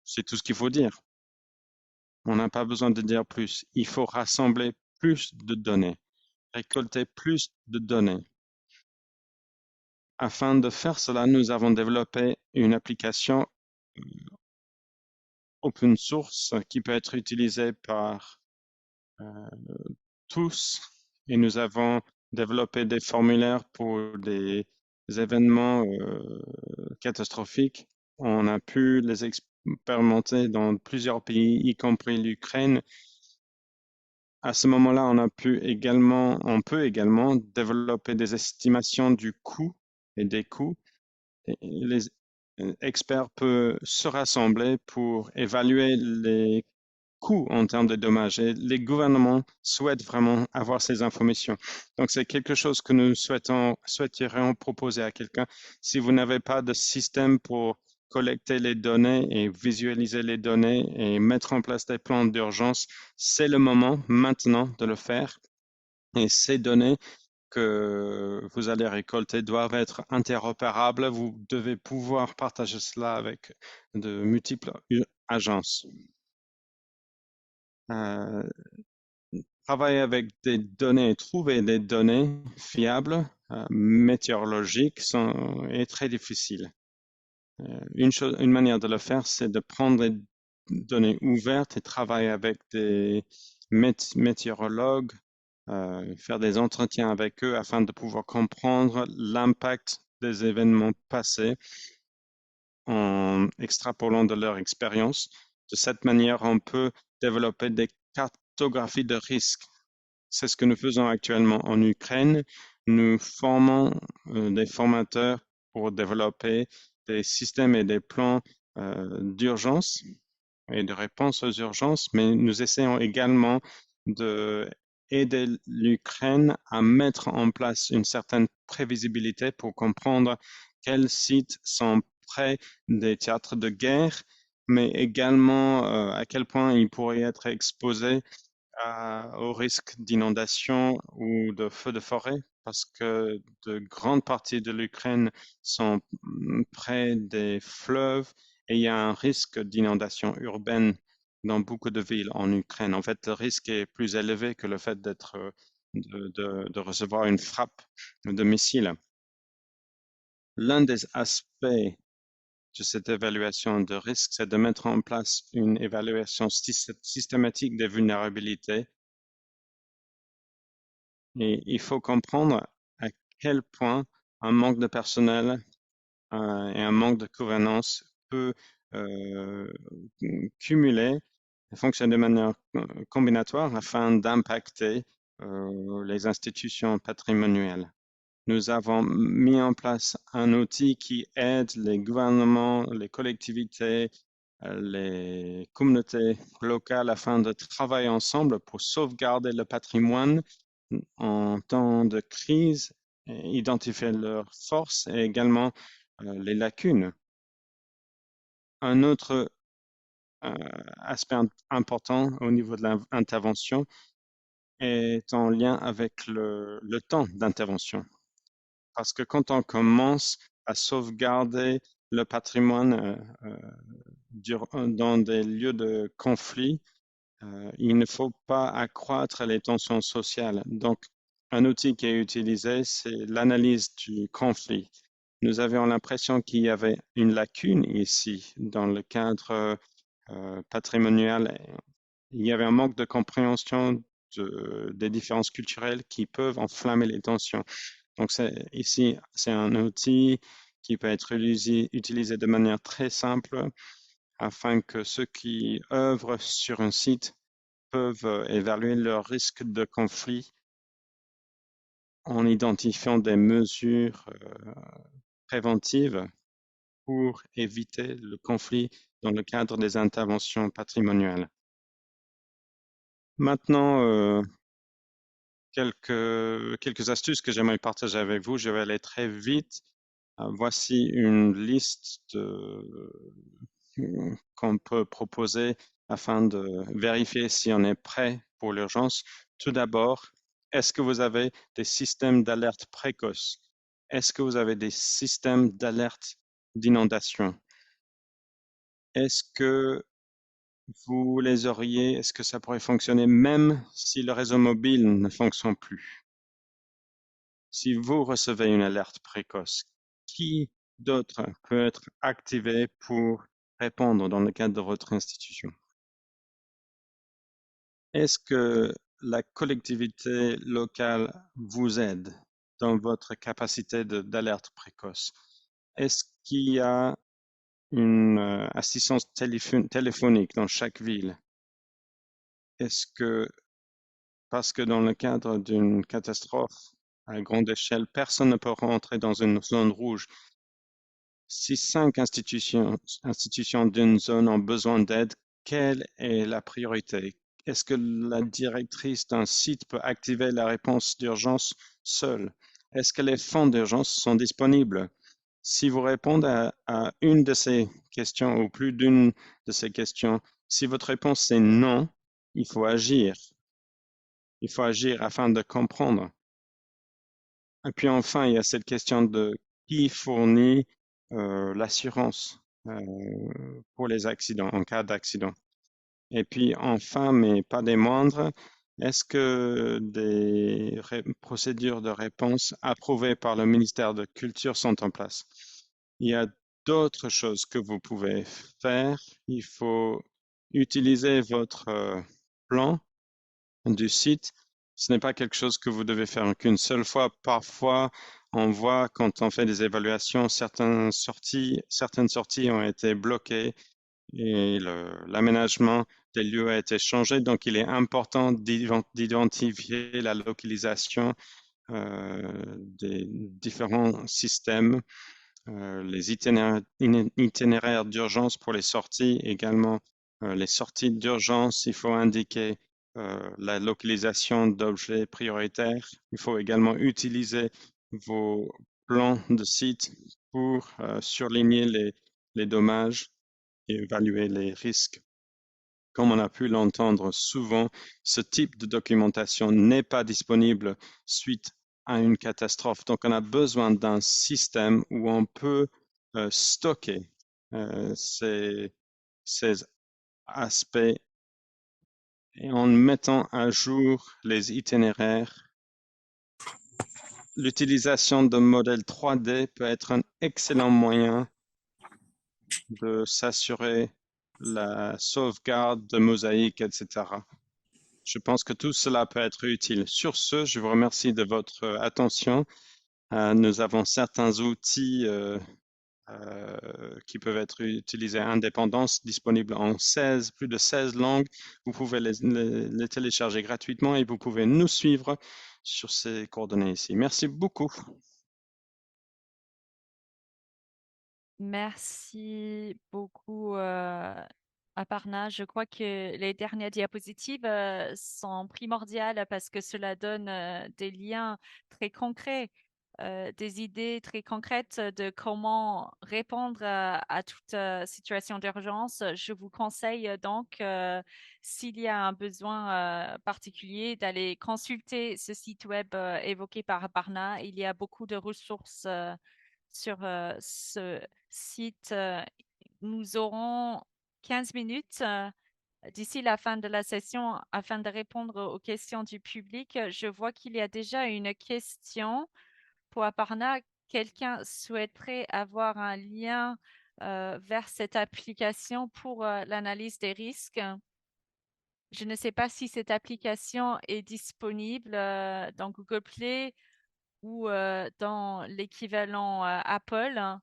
C'est tout ce qu'il faut dire. On n'a pas besoin de dire plus. Il faut rassembler plus de données, récolter plus de données. Afin de faire cela, nous avons développé une application open source qui peut être utilisée par tous et nous avons développé des formulaires pour des événements catastrophiques. On a pu les expérimenter dans plusieurs pays, y compris l'Ukraine. À ce moment-là, on peut également développer des estimations du coût et des coûts. Et les experts peuvent se rassembler pour évaluer les coûts en termes de dommages et les gouvernements souhaitent vraiment avoir ces informations. Donc, c'est quelque chose que nous souhaiterions proposer à quelqu'un. Si vous n'avez pas de système pour collecter les données et visualiser les données et mettre en place des plans d'urgence, c'est le moment maintenant de le faire. Et ces données que vous allez récolter doivent être interopérables. Vous devez pouvoir partager cela avec de multiples agences. Travailler avec des données, trouver des données fiables, météorologiques est très difficile. Une manière de le faire, c'est de prendre des données ouvertes et travailler avec des météorologues, faire des entretiens avec eux afin de pouvoir comprendre l'impact des événements passés en extrapolant de leur expérience. De cette manière, on peut développer des cartographies de risques. C'est ce que nous faisons actuellement en Ukraine. Nous formons des formateurs pour développer des systèmes et des plans d'urgence et de réponse aux urgences, mais nous essayons également d'aider l'Ukraine à mettre en place une certaine prévisibilité pour comprendre quels sites sont près des théâtres de guerre, mais également à quel point ils pourraient être exposés au risque d'inondation ou de feux de forêt, parce que de grandes parties de l'Ukraine sont près des fleuves et il y a un risque d'inondation urbaine dans beaucoup de villes en Ukraine. En fait, le risque est plus élevé que le fait de recevoir une frappe de missile. L'un des aspects de cette évaluation de risque, c'est de mettre en place une évaluation systématique des vulnérabilités. Et il faut comprendre à quel point un manque de personnel et un manque de gouvernance peut cumuler et fonctionner de manière combinatoire afin d'impacter les institutions patrimoniales. Nous avons mis en place un outil qui aide les gouvernements, les collectivités, les communautés locales afin de travailler ensemble pour sauvegarder le patrimoine en temps de crise, identifier leurs forces et également les lacunes. Un autre aspect important au niveau de l'intervention est en lien avec le temps d'intervention. Parce que quand on commence à sauvegarder le patrimoine dans des lieux de conflit, il ne faut pas accroître les tensions sociales. Donc, un outil qui est utilisé, c'est l'analyse du conflit. Nous avions l'impression qu'il y avait une lacune ici dans le cadre patrimonial. Il y avait un manque de compréhension des différences culturelles qui peuvent enflammer les tensions. Donc, ici, c'est un outil qui peut être utilisé de manière très simple afin que ceux qui œuvrent sur un site peuvent évaluer leur risque de conflit en identifiant des mesures préventives pour éviter le conflit dans le cadre des interventions patrimoniales. Maintenant, quelques astuces que j'aimerais partager avec vous. Je vais aller très vite. Voici une liste qu'on peut proposer afin de vérifier si on est prêt pour l'urgence. Tout d'abord, est-ce que vous avez des systèmes d'alerte précoce? Est-ce que vous avez des systèmes d'alerte d'inondation? Est-ce que vous les auriez, est-ce que ça pourrait fonctionner même si le réseau mobile ne fonctionne plus? Si vous recevez une alerte précoce, qui d'autre peut être activé pour répondre dans le cadre de votre institution? Est-ce que la collectivité locale vous aide dans votre capacité d'alerte précoce? Est-ce qu'il y a une assistance téléphonique dans chaque ville? Est-ce que, parce que dans le cadre d'une catastrophe à grande échelle, personne ne peut rentrer dans une zone rouge, si 5 institutions d'une zone ont besoin d'aide, quelle est la priorité? Est-ce que la directrice d'un site peut activer la réponse d'urgence seule? Est-ce que les fonds d'urgence sont disponibles? Si vous répondez à une de ces questions ou plus d'une de ces questions, si votre réponse est non, il faut agir. Il faut agir afin de comprendre. Et puis enfin, il y a cette question de qui fournit l'assurance pour les accidents, en cas d'accident. Et puis enfin, mais pas des moindres, est-ce que des procédures de réponse approuvées par le ministère de Culture sont en place? Il y a d'autres choses que vous pouvez faire. Il faut utiliser votre plan du site. Ce n'est pas quelque chose que vous devez faire qu'une seule fois. Parfois, on voit quand on fait des évaluations, certaines sorties ont été bloquées et l'aménagement des lieux a été changé. Donc, il est important d'identifier la localisation des différents systèmes, les itinéraires d'urgence pour les sorties, également les sorties d'urgence. Il faut indiquer la localisation d'objets prioritaires. Il faut également utiliser vos plans de site pour surligner les dommages et évaluer les risques. Comme on a pu l'entendre souvent, ce type de documentation n'est pas disponible suite à une catastrophe. Donc, on a besoin d'un système où on peut stocker ces aspects et en mettant à jour les itinéraires. L'utilisation de modèles 3D peut être un excellent moyen de s'assurer la sauvegarde de mosaïques, etc. Je pense que tout cela peut être utile. Sur ce, je vous remercie de votre attention. Nous avons certains outils qui peuvent être utilisés à indépendance, disponibles en plus de 16 langues. Vous pouvez les télécharger gratuitement et vous pouvez nous suivre sur ces coordonnées ici. Merci beaucoup. Merci beaucoup, Aparna. Je crois que les dernières diapositives sont primordiales parce que cela donne des liens très concrets, des idées très concrètes de comment répondre à toute situation d'urgence. Je vous conseille donc, s'il y a un besoin particulier, d'aller consulter ce site web évoqué par Aparna. Il y a beaucoup de ressources sur ce site. Nous aurons 15 minutes d'ici la fin de la session afin de répondre aux questions du public. Je vois qu'il y a déjà une question pour Aparna. Quelqu'un souhaiterait avoir un lien vers cette application pour l'analyse des risques. Je ne sais pas si cette application est disponible dans Google Play ou dans l'équivalent Apple.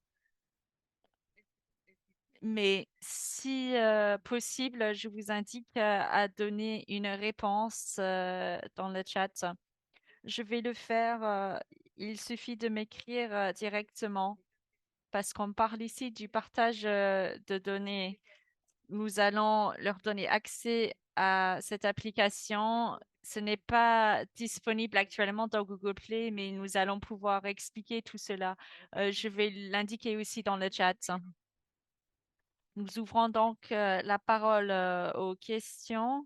Mais si possible, je vous indique à donner une réponse dans le chat. Je vais le faire. Il suffit de m'écrire directement parce qu'on parle ici du partage de données. Nous allons leur donner accès à cette application. Ce n'est pas disponible actuellement dans Google Play, mais nous allons pouvoir expliquer tout cela. Je vais l'indiquer aussi dans le chat. Nous ouvrons donc la parole aux questions.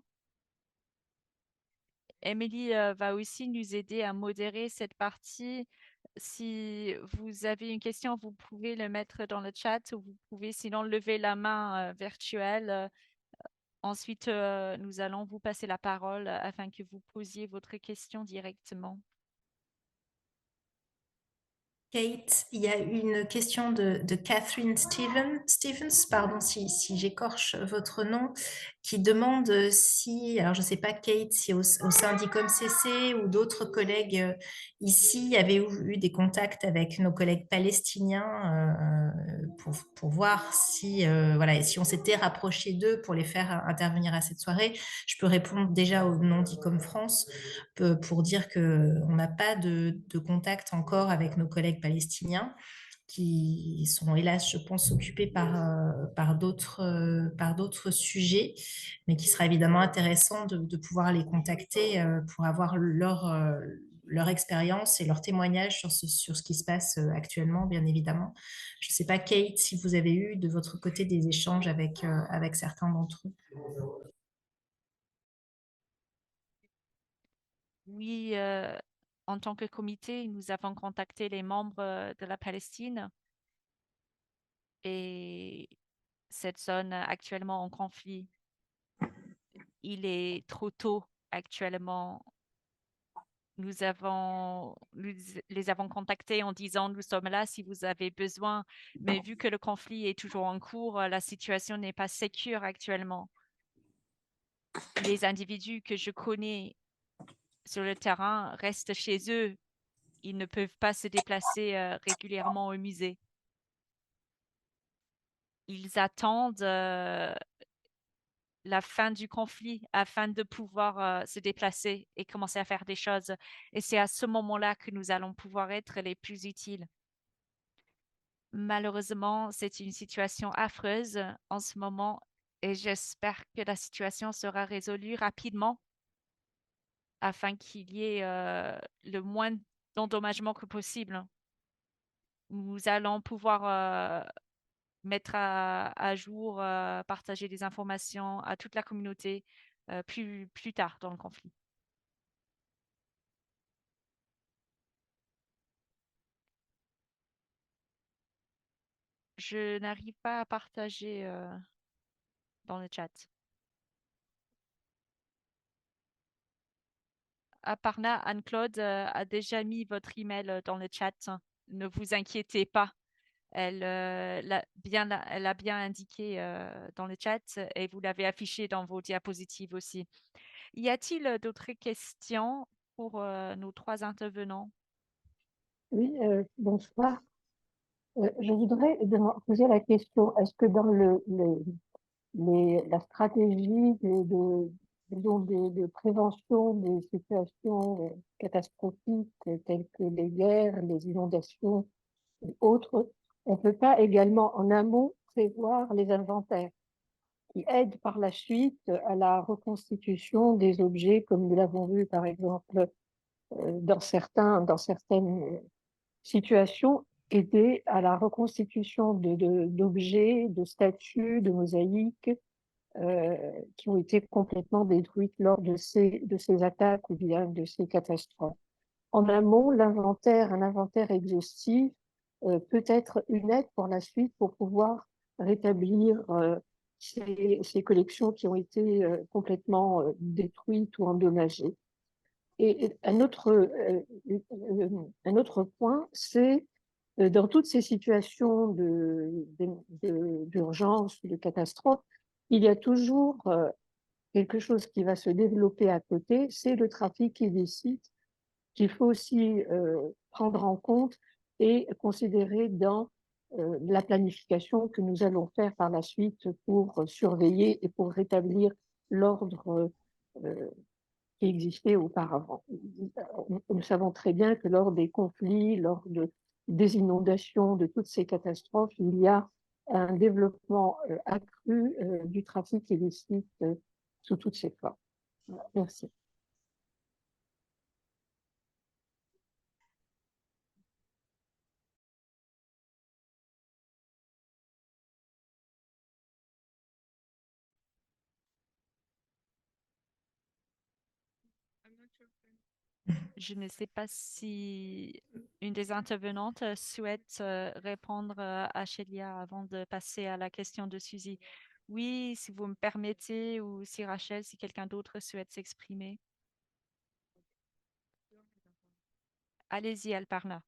Émilie va aussi nous aider à modérer cette partie. Si vous avez une question, vous pouvez le mettre dans le chat ou vous pouvez sinon lever la main virtuelle. Ensuite, nous allons vous passer la parole afin que vous posiez votre question directement. Kate, il y a une question de Catherine Stevens, pardon si j'écorche votre nom, qui demande si, alors je ne sais pas Kate, si au sein d'ICOM CC ou d'autres collègues ici avaient eu des contacts avec nos collègues palestiniens pour voir si, voilà, et si on s'était rapproché d'eux pour les faire intervenir à cette soirée. Je peux répondre déjà au nom d'ICOM France pour dire qu'on n'a pas de contact encore avec nos collègues palestiniens qui sont hélas, je pense, occupés par d'autres sujets, mais qui sera évidemment intéressant de pouvoir les contacter pour avoir leur expérience et leur témoignage sur ce qui se passe actuellement, bien évidemment. Je ne sais pas, Kate, si vous avez eu de votre côté des échanges avec certains d'entre eux. Oui, en tant que comité, nous avons contacté les membres de la Palestine et cette zone actuellement en conflit. Il est trop tôt actuellement. Nous les avons contactés en disant nous sommes là si vous avez besoin, mais vu que le conflit est toujours en cours, la situation n'est pas sécure actuellement. Les individus que je connais sur le terrain restent chez eux. Ils ne peuvent pas se déplacer régulièrement au musée. Ils attendent la fin du conflit afin de pouvoir se déplacer et commencer à faire des choses. Et c'est à ce moment-là que nous allons pouvoir être les plus utiles. Malheureusement, c'est une situation affreuse en ce moment et j'espère que la situation sera résolue rapidement afin qu'il y ait le moins d'endommagement que possible. Nous allons pouvoir mettre à jour, partager des informations à toute la communauté plus tard dans le conflit. Je n'arrive pas à partager dans le chat. Aparna, Anne-Claude a déjà mis votre email dans le chat. Ne vous inquiétez pas. Elle elle a bien indiqué dans le chat et vous l'avez affiché dans vos diapositives aussi. Y a-t-il d'autres questions pour nos 3 intervenants? Oui, bonsoir. Je voudrais poser la question, est-ce que dans la stratégie disons, de prévention des situations catastrophiques telles que les guerres, les inondations et autres, on ne peut pas également en amont prévoir les inventaires qui aident par la suite à la reconstitution des objets, comme nous l'avons vu par exemple dans certaines situations, aider à la reconstitution d'objets, de statues, de mosaïques qui ont été complètement détruites lors de ces attaques ou bien de ces catastrophes. En amont, un inventaire exhaustif peut être une aide pour la suite pour pouvoir rétablir ces collections qui ont été complètement détruites ou endommagées. Et un autre point, c'est dans toutes ces situations d'urgence, de catastrophe, il y a toujours quelque chose qui va se développer à côté, c'est le trafic illicite qu'il faut aussi prendre en compte et considérer dans la planification que nous allons faire par la suite pour surveiller et pour rétablir l'ordre qui existait auparavant. Nous savons très bien que lors des conflits, des inondations, de toutes ces catastrophes, il y a un développement accru du trafic illicite sous toutes ses formes. Merci. Je ne sais pas si une des intervenantes souhaite répondre à Shelia avant de passer à la question de Suzy. Oui, si vous me permettez, ou si Rachel, si quelqu'un d'autre souhaite s'exprimer. Allez-y, Alparna.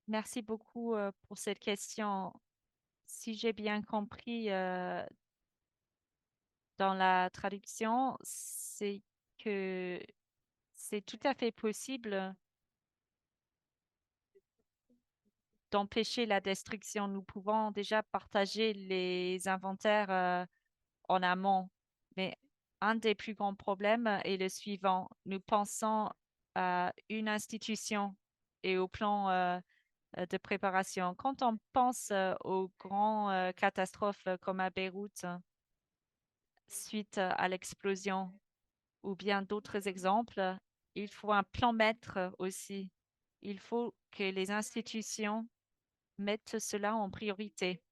Merci beaucoup pour cette question. Si j'ai bien compris dans la traduction, c'est que c'est tout à fait possible d'empêcher la destruction. Nous pouvons déjà partager les inventaires en amont, mais un des plus grands problèmes est le suivant. Nous pensons à une institution et au plan de préparation. Quand on pense aux grandes catastrophes comme à Beyrouth, suite à l'explosion, ou bien d'autres exemples, il faut un plan maître aussi. Il faut que les institutions mettent cela en priorité.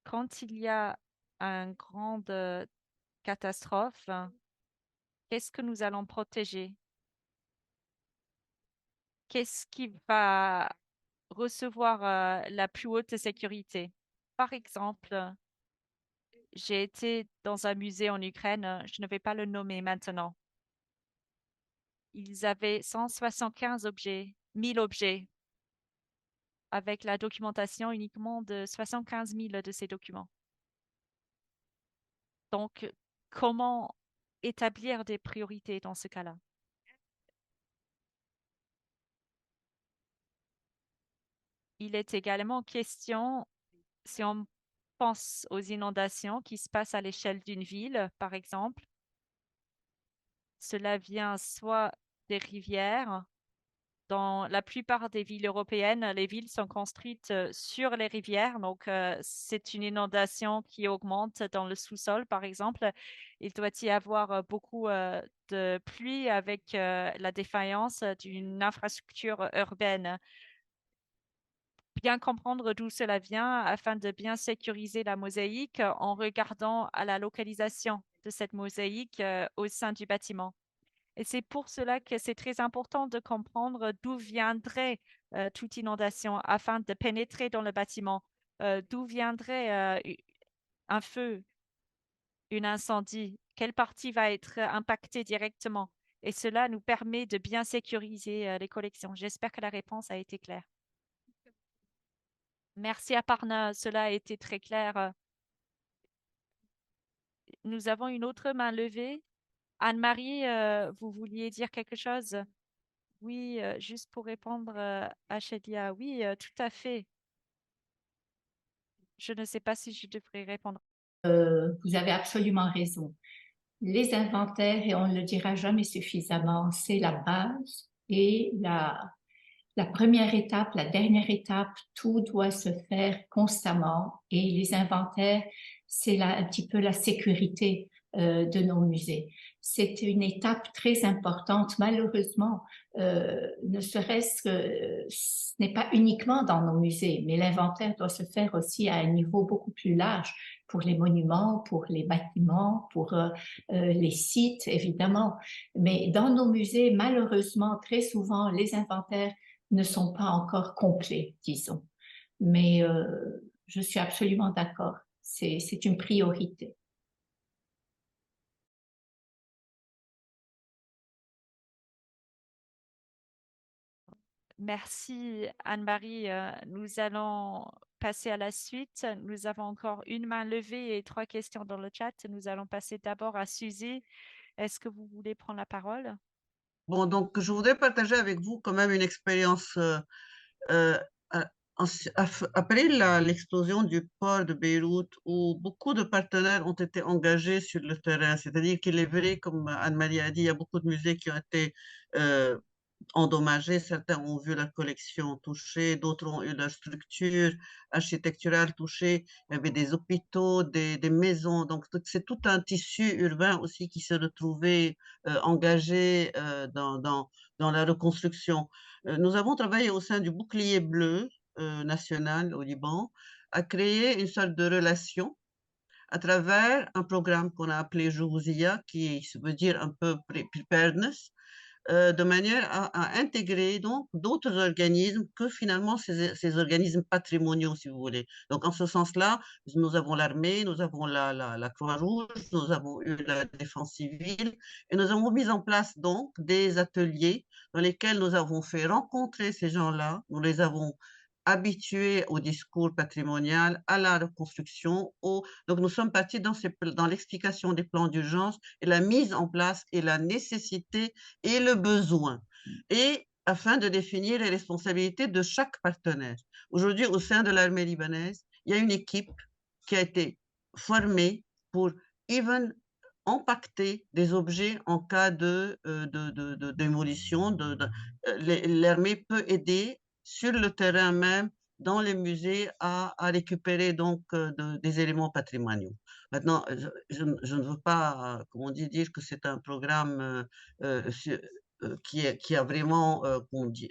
Quand il y a une grande catastrophe, qu'est-ce que nous allons protéger? Qu'est-ce qui va recevoir la plus haute sécurité? Par exemple, j'ai été dans un musée en Ukraine, je ne vais pas le nommer maintenant. Ils avaient 175 objets, 1000 objets, avec la documentation uniquement de 75 000 de ces documents. Donc, comment établir des priorités dans ce cas-là? Il est également question, si on pense aux inondations qui se passent à l'échelle d'une ville, par exemple, cela vient soit des rivières, dans la plupart des villes européennes, les villes sont construites sur les rivières. Donc, c'est une inondation qui augmente dans le sous-sol, par exemple. Il doit y avoir beaucoup de pluie avec la défaillance d'une infrastructure urbaine. Bien comprendre d'où cela vient afin de bien sécuriser la mosaïque en regardant à la localisation de cette mosaïque au sein du bâtiment. Et c'est pour cela que c'est très important de comprendre d'où viendrait toute inondation afin de pénétrer dans le bâtiment, d'où viendrait un feu, un incendie, quelle partie va être impactée directement. Et cela nous permet de bien sécuriser les collections. J'espère que la réponse a été claire. Merci Aparna, cela a été très clair. Nous avons une autre main levée. Anne-Marie, vous vouliez dire quelque chose? Oui, juste pour répondre à Shadia. Oui, tout à fait. Je ne sais pas si je devrais répondre. Vous avez absolument raison. Les inventaires, et on ne le dira jamais suffisamment, c'est la base et la première étape, la dernière étape, tout doit se faire constamment et les inventaires, c'est un petit peu la sécurité de nos musées. C'est une étape très importante, malheureusement, ne serait-ce que ce n'est pas uniquement dans nos musées, mais l'inventaire doit se faire aussi à un niveau beaucoup plus large pour les monuments, pour les bâtiments, pour les sites, évidemment. Mais dans nos musées, malheureusement, très souvent, les inventaires ne sont pas encore complets, disons. Mais je suis absolument d'accord. C'est une priorité. Merci Anne-Marie. Nous allons passer à la suite. Nous avons encore une main levée et 3 questions dans le chat. Nous allons passer d'abord à Suzy. Est-ce que vous voulez prendre la parole? Bon, donc je voudrais partager avec vous quand même une expérience euh, a- après l'explosion du port de Beyrouth, où beaucoup de partenaires ont été engagés sur le terrain. C'est-à-dire qu'il est vrai, comme Anne-Marie a dit, il y a beaucoup de musées qui ont été euh, endommagés. Certains ont vu leur collection touchée, d'autres ont eu leur structure architecturale touchée. Il y avait des hôpitaux, des maisons. Donc, c'est tout un tissu urbain aussi qui s'est retrouvé engagé dans la reconstruction. Nous avons travaillé au sein du bouclier bleu national au Liban à créer une sorte de relation à travers un programme qu'on a appelé Jouziya, qui veut dire un peu preparedness, de manière à intégrer donc d'autres organismes que finalement ces organismes patrimoniaux, si vous voulez. Donc en ce sens-là, nous avons l'armée, nous avons la Croix-Rouge, nous avons eu la défense civile et nous avons mis en place donc des ateliers dans lesquels nous avons fait rencontrer ces gens-là, nous les avons habitués au discours patrimonial, à la reconstruction. Donc nous sommes partis dans l'explication des plans d'urgence et la mise en place et la nécessité et le besoin, et afin de définir les responsabilités de chaque partenaire. Aujourd'hui, au sein de l'armée libanaise, il y a une équipe qui a été formée pour even impacter des objets en cas de démolition. L'armée peut aider sur le terrain même, dans les musées, à récupérer donc des éléments patrimoniaux. Maintenant, je ne veux pas, comme on dit, dire que c'est un programme qui a vraiment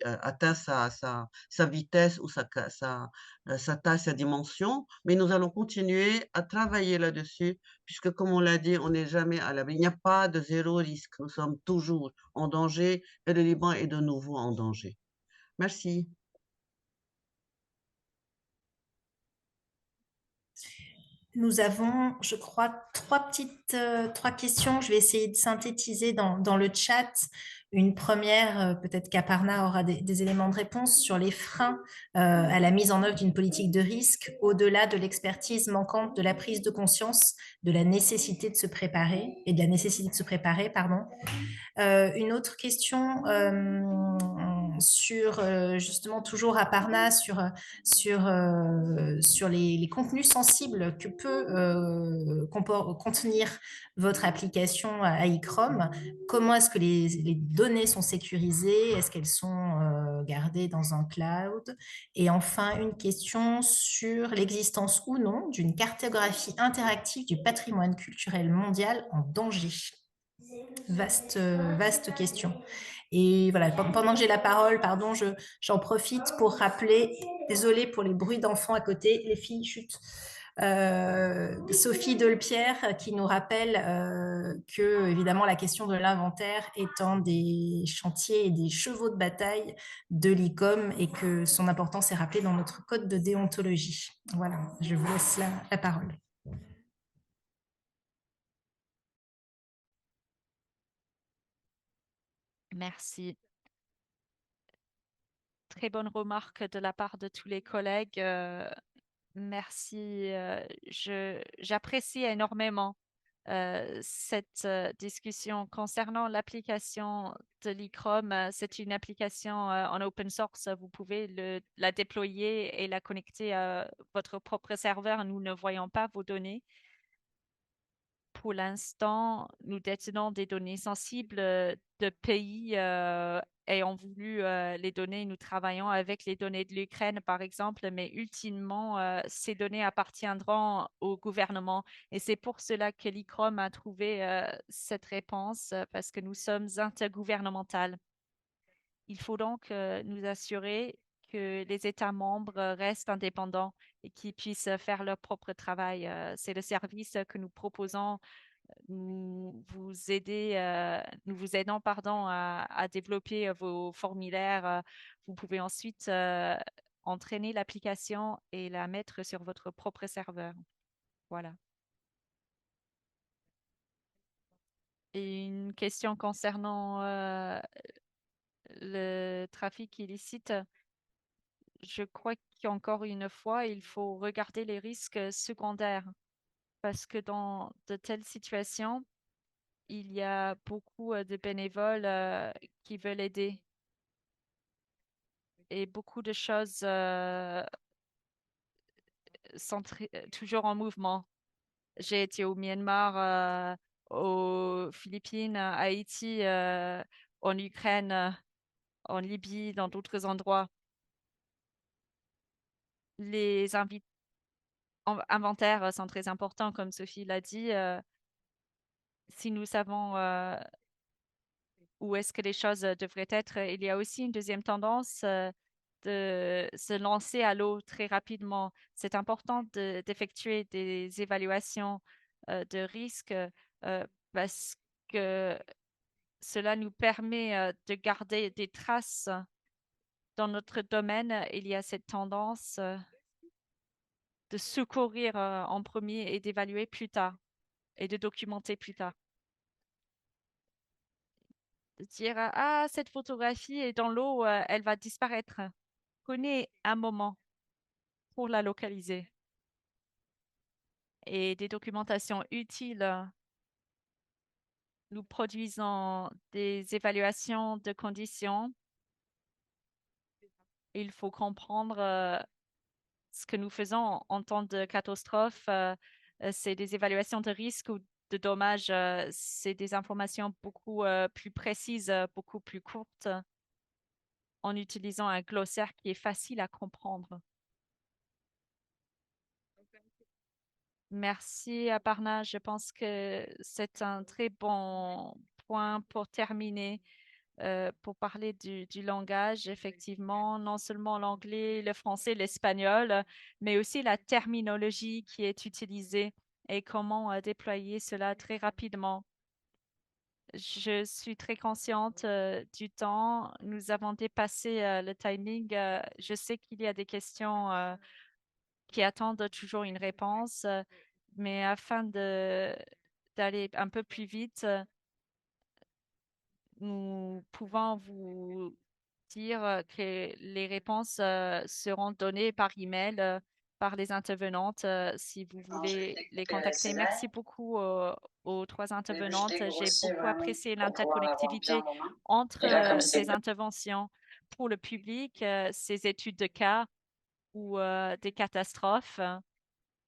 atteint sa vitesse ou sa taille, sa dimension, mais nous allons continuer à travailler là-dessus, puisque comme on l'a dit, on n'est jamais à l'abri. Il n'y a pas de zéro risque. Nous sommes toujours en danger et le Liban est de nouveau en danger. Merci. Nous avons, je crois, 3 questions. Je vais essayer de synthétiser dans le chat. Une première, peut-être qu'Aparna aura des éléments de réponse sur les freins à la mise en œuvre d'une politique de risque, au-delà de l'expertise manquante, de la prise de conscience, de la nécessité de se préparer et de la nécessité de se préparer, pardon. Une autre question sur justement toujours à Parna sur les contenus sensibles que peut contenir votre application à iChrome. Comment est-ce que les données sont sécurisées? Est-ce qu'elles sont gardées dans un cloud? Et enfin, une question sur l'existence ou non d'une cartographie interactive du patrimoine culturel mondial en danger. Vaste question. Et voilà, pendant que j'ai la parole, pardon, j'en profite pour rappeler, désolée pour les bruits d'enfants à côté, les filles, chut, Sophie Delpierre qui nous rappelle que, évidemment, la question de l'inventaire est un des chantiers et des chevaux de bataille de l'ICOM et que son importance est rappelée dans notre code de déontologie. Voilà, je vous laisse la parole. Merci. Très bonne remarque de la part de tous les collègues. Merci. J'apprécie énormément cette discussion concernant l'application de l'ICROM. C'est une application en open source. Vous pouvez la déployer et la connecter à votre propre serveur. Nous ne voyons pas vos données. Pour l'instant, nous détenons des données sensibles de pays ayant voulu les données. Nous travaillons avec les données de l'Ukraine, par exemple, mais ultimement, ces données appartiendront au gouvernement. Et c'est pour cela que l'ICROM a trouvé cette réponse, parce que nous sommes intergouvernementales. Il faut donc nous assurer que les États membres restent indépendants et qu'ils puissent faire leur propre travail. C'est le service que nous proposons. Nous vous aidons pardon, à développer vos formulaires. Vous pouvez ensuite entraîner l'application et la mettre sur votre propre serveur. Voilà. Et une question concernant le trafic illicite. Je crois qu'encore une fois, il faut regarder les risques secondaires parce que dans de telles situations, il y a beaucoup de bénévoles qui veulent aider et beaucoup de choses sont toujours en mouvement. J'ai été au Myanmar, aux Philippines, à Haïti, en Ukraine, en Libye, dans d'autres endroits. Les inventaires sont très importants, comme Sophie l'a dit. Si nous savons où est-ce que les choses devraient être, il y a aussi une deuxième tendance de se lancer à l'eau très rapidement. C'est important d'effectuer des évaluations de risque parce que cela nous permet de garder des traces dans notre domaine. Il y a cette tendance de secourir en premier et d'évaluer plus tard et de documenter plus tard. De dire, ah, cette photographie est dans l'eau, elle va disparaître. Prenez un moment pour la localiser. Et des documentations utiles. Nous produisons des évaluations de conditions. Il faut comprendre ce que nous faisons en temps de catastrophe. C'est des évaluations de risque ou de dommages. C'est des informations beaucoup plus précises, beaucoup plus courtes, en utilisant un glossaire qui est facile à comprendre. Merci, Aparna. Je pense que c'est un très bon point pour terminer, pour parler du langage. Effectivement, non seulement l'anglais, le français, l'espagnol, mais aussi la terminologie qui est utilisée et comment déployer cela très rapidement. Je suis très consciente du temps. Nous avons dépassé le timing. Je sais qu'il y a des questions qui attendent toujours une réponse, mais afin d'aller un peu plus vite, nous pouvons vous dire que les réponses seront données par email par les intervenantes si vous voulez les contacter. Merci beaucoup aux trois intervenantes. J'ai beaucoup apprécié l'interconnectivité entre ces interventions pour le public, ces études de cas ou des catastrophes.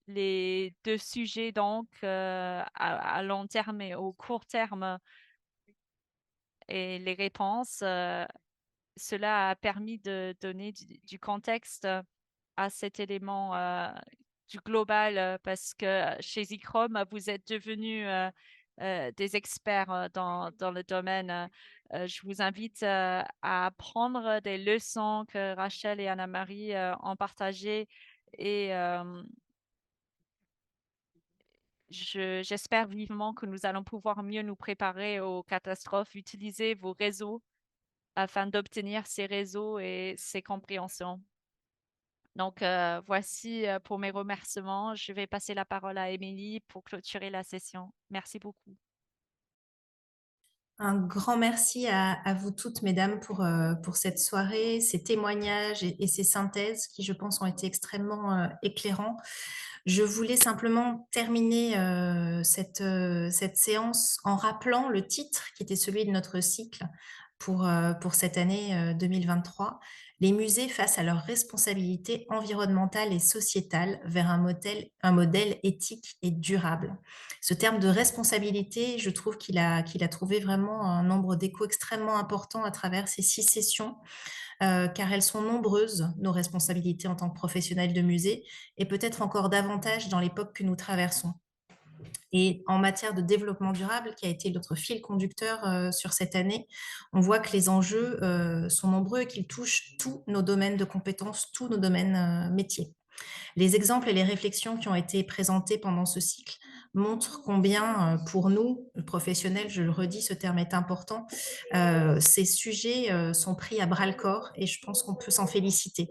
Les deux sujets, donc, à long terme et au court terme, et les réponses. Cela a permis de donner du contexte à cet élément du global parce que chez ICROM, vous êtes devenus des experts dans le domaine. Je vous invite à prendre des leçons que Rachel et Anna-Marie ont partagées et j'espère vivement que nous allons pouvoir mieux nous préparer aux catastrophes, utiliser vos réseaux afin d'obtenir ces réseaux et ces compréhensions. Donc, voici pour mes remerciements. Je vais passer la parole à Émilie pour clôturer la session. Merci beaucoup. Un grand merci à vous toutes, mesdames, pour cette soirée, ces témoignages et ces synthèses qui, je pense, ont été extrêmement éclairants. Je voulais simplement terminer cette séance en rappelant le titre qui était celui de notre cycle pour cette année 2023, les musées face à leurs responsabilités environnementales et sociétales vers un modèle éthique et durable. Ce terme de responsabilité, je trouve qu'il a trouvé vraiment un nombre d'échos extrêmement important à travers ces 6 sessions, car elles sont nombreuses, nos responsabilités en tant que professionnels de musée, et peut-être encore davantage dans l'époque que nous traversons. Et en matière de développement durable, qui a été notre fil conducteur sur cette année, on voit que les enjeux sont nombreux et qu'ils touchent tous nos domaines de compétences, tous nos domaines métiers. Les exemples et les réflexions qui ont été présentées pendant ce cycle montrent combien, pour nous, professionnels, je le redis, ce terme est important, ces sujets sont pris à bras-le-corps et je pense qu'on peut s'en féliciter.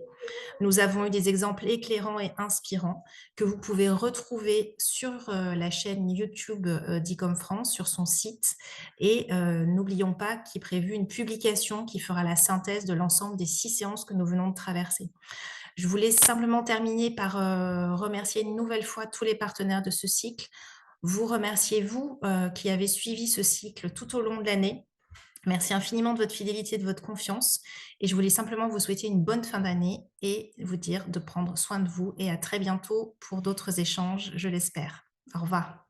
Nous avons eu des exemples éclairants et inspirants que vous pouvez retrouver sur la chaîne YouTube d'ICOM France, sur son site. Et n'oublions pas qu'il est prévu une publication qui fera la synthèse de l'ensemble des 6 séances que nous venons de traverser. Je voulais simplement terminer par remercier une nouvelle fois tous les partenaires de ce cycle. Vous remerciez, vous, qui avez suivi ce cycle tout au long de l'année. Merci infiniment de votre fidélité, de votre confiance. Et je voulais simplement vous souhaiter une bonne fin d'année et vous dire de prendre soin de vous. Et à très bientôt pour d'autres échanges, je l'espère. Au revoir.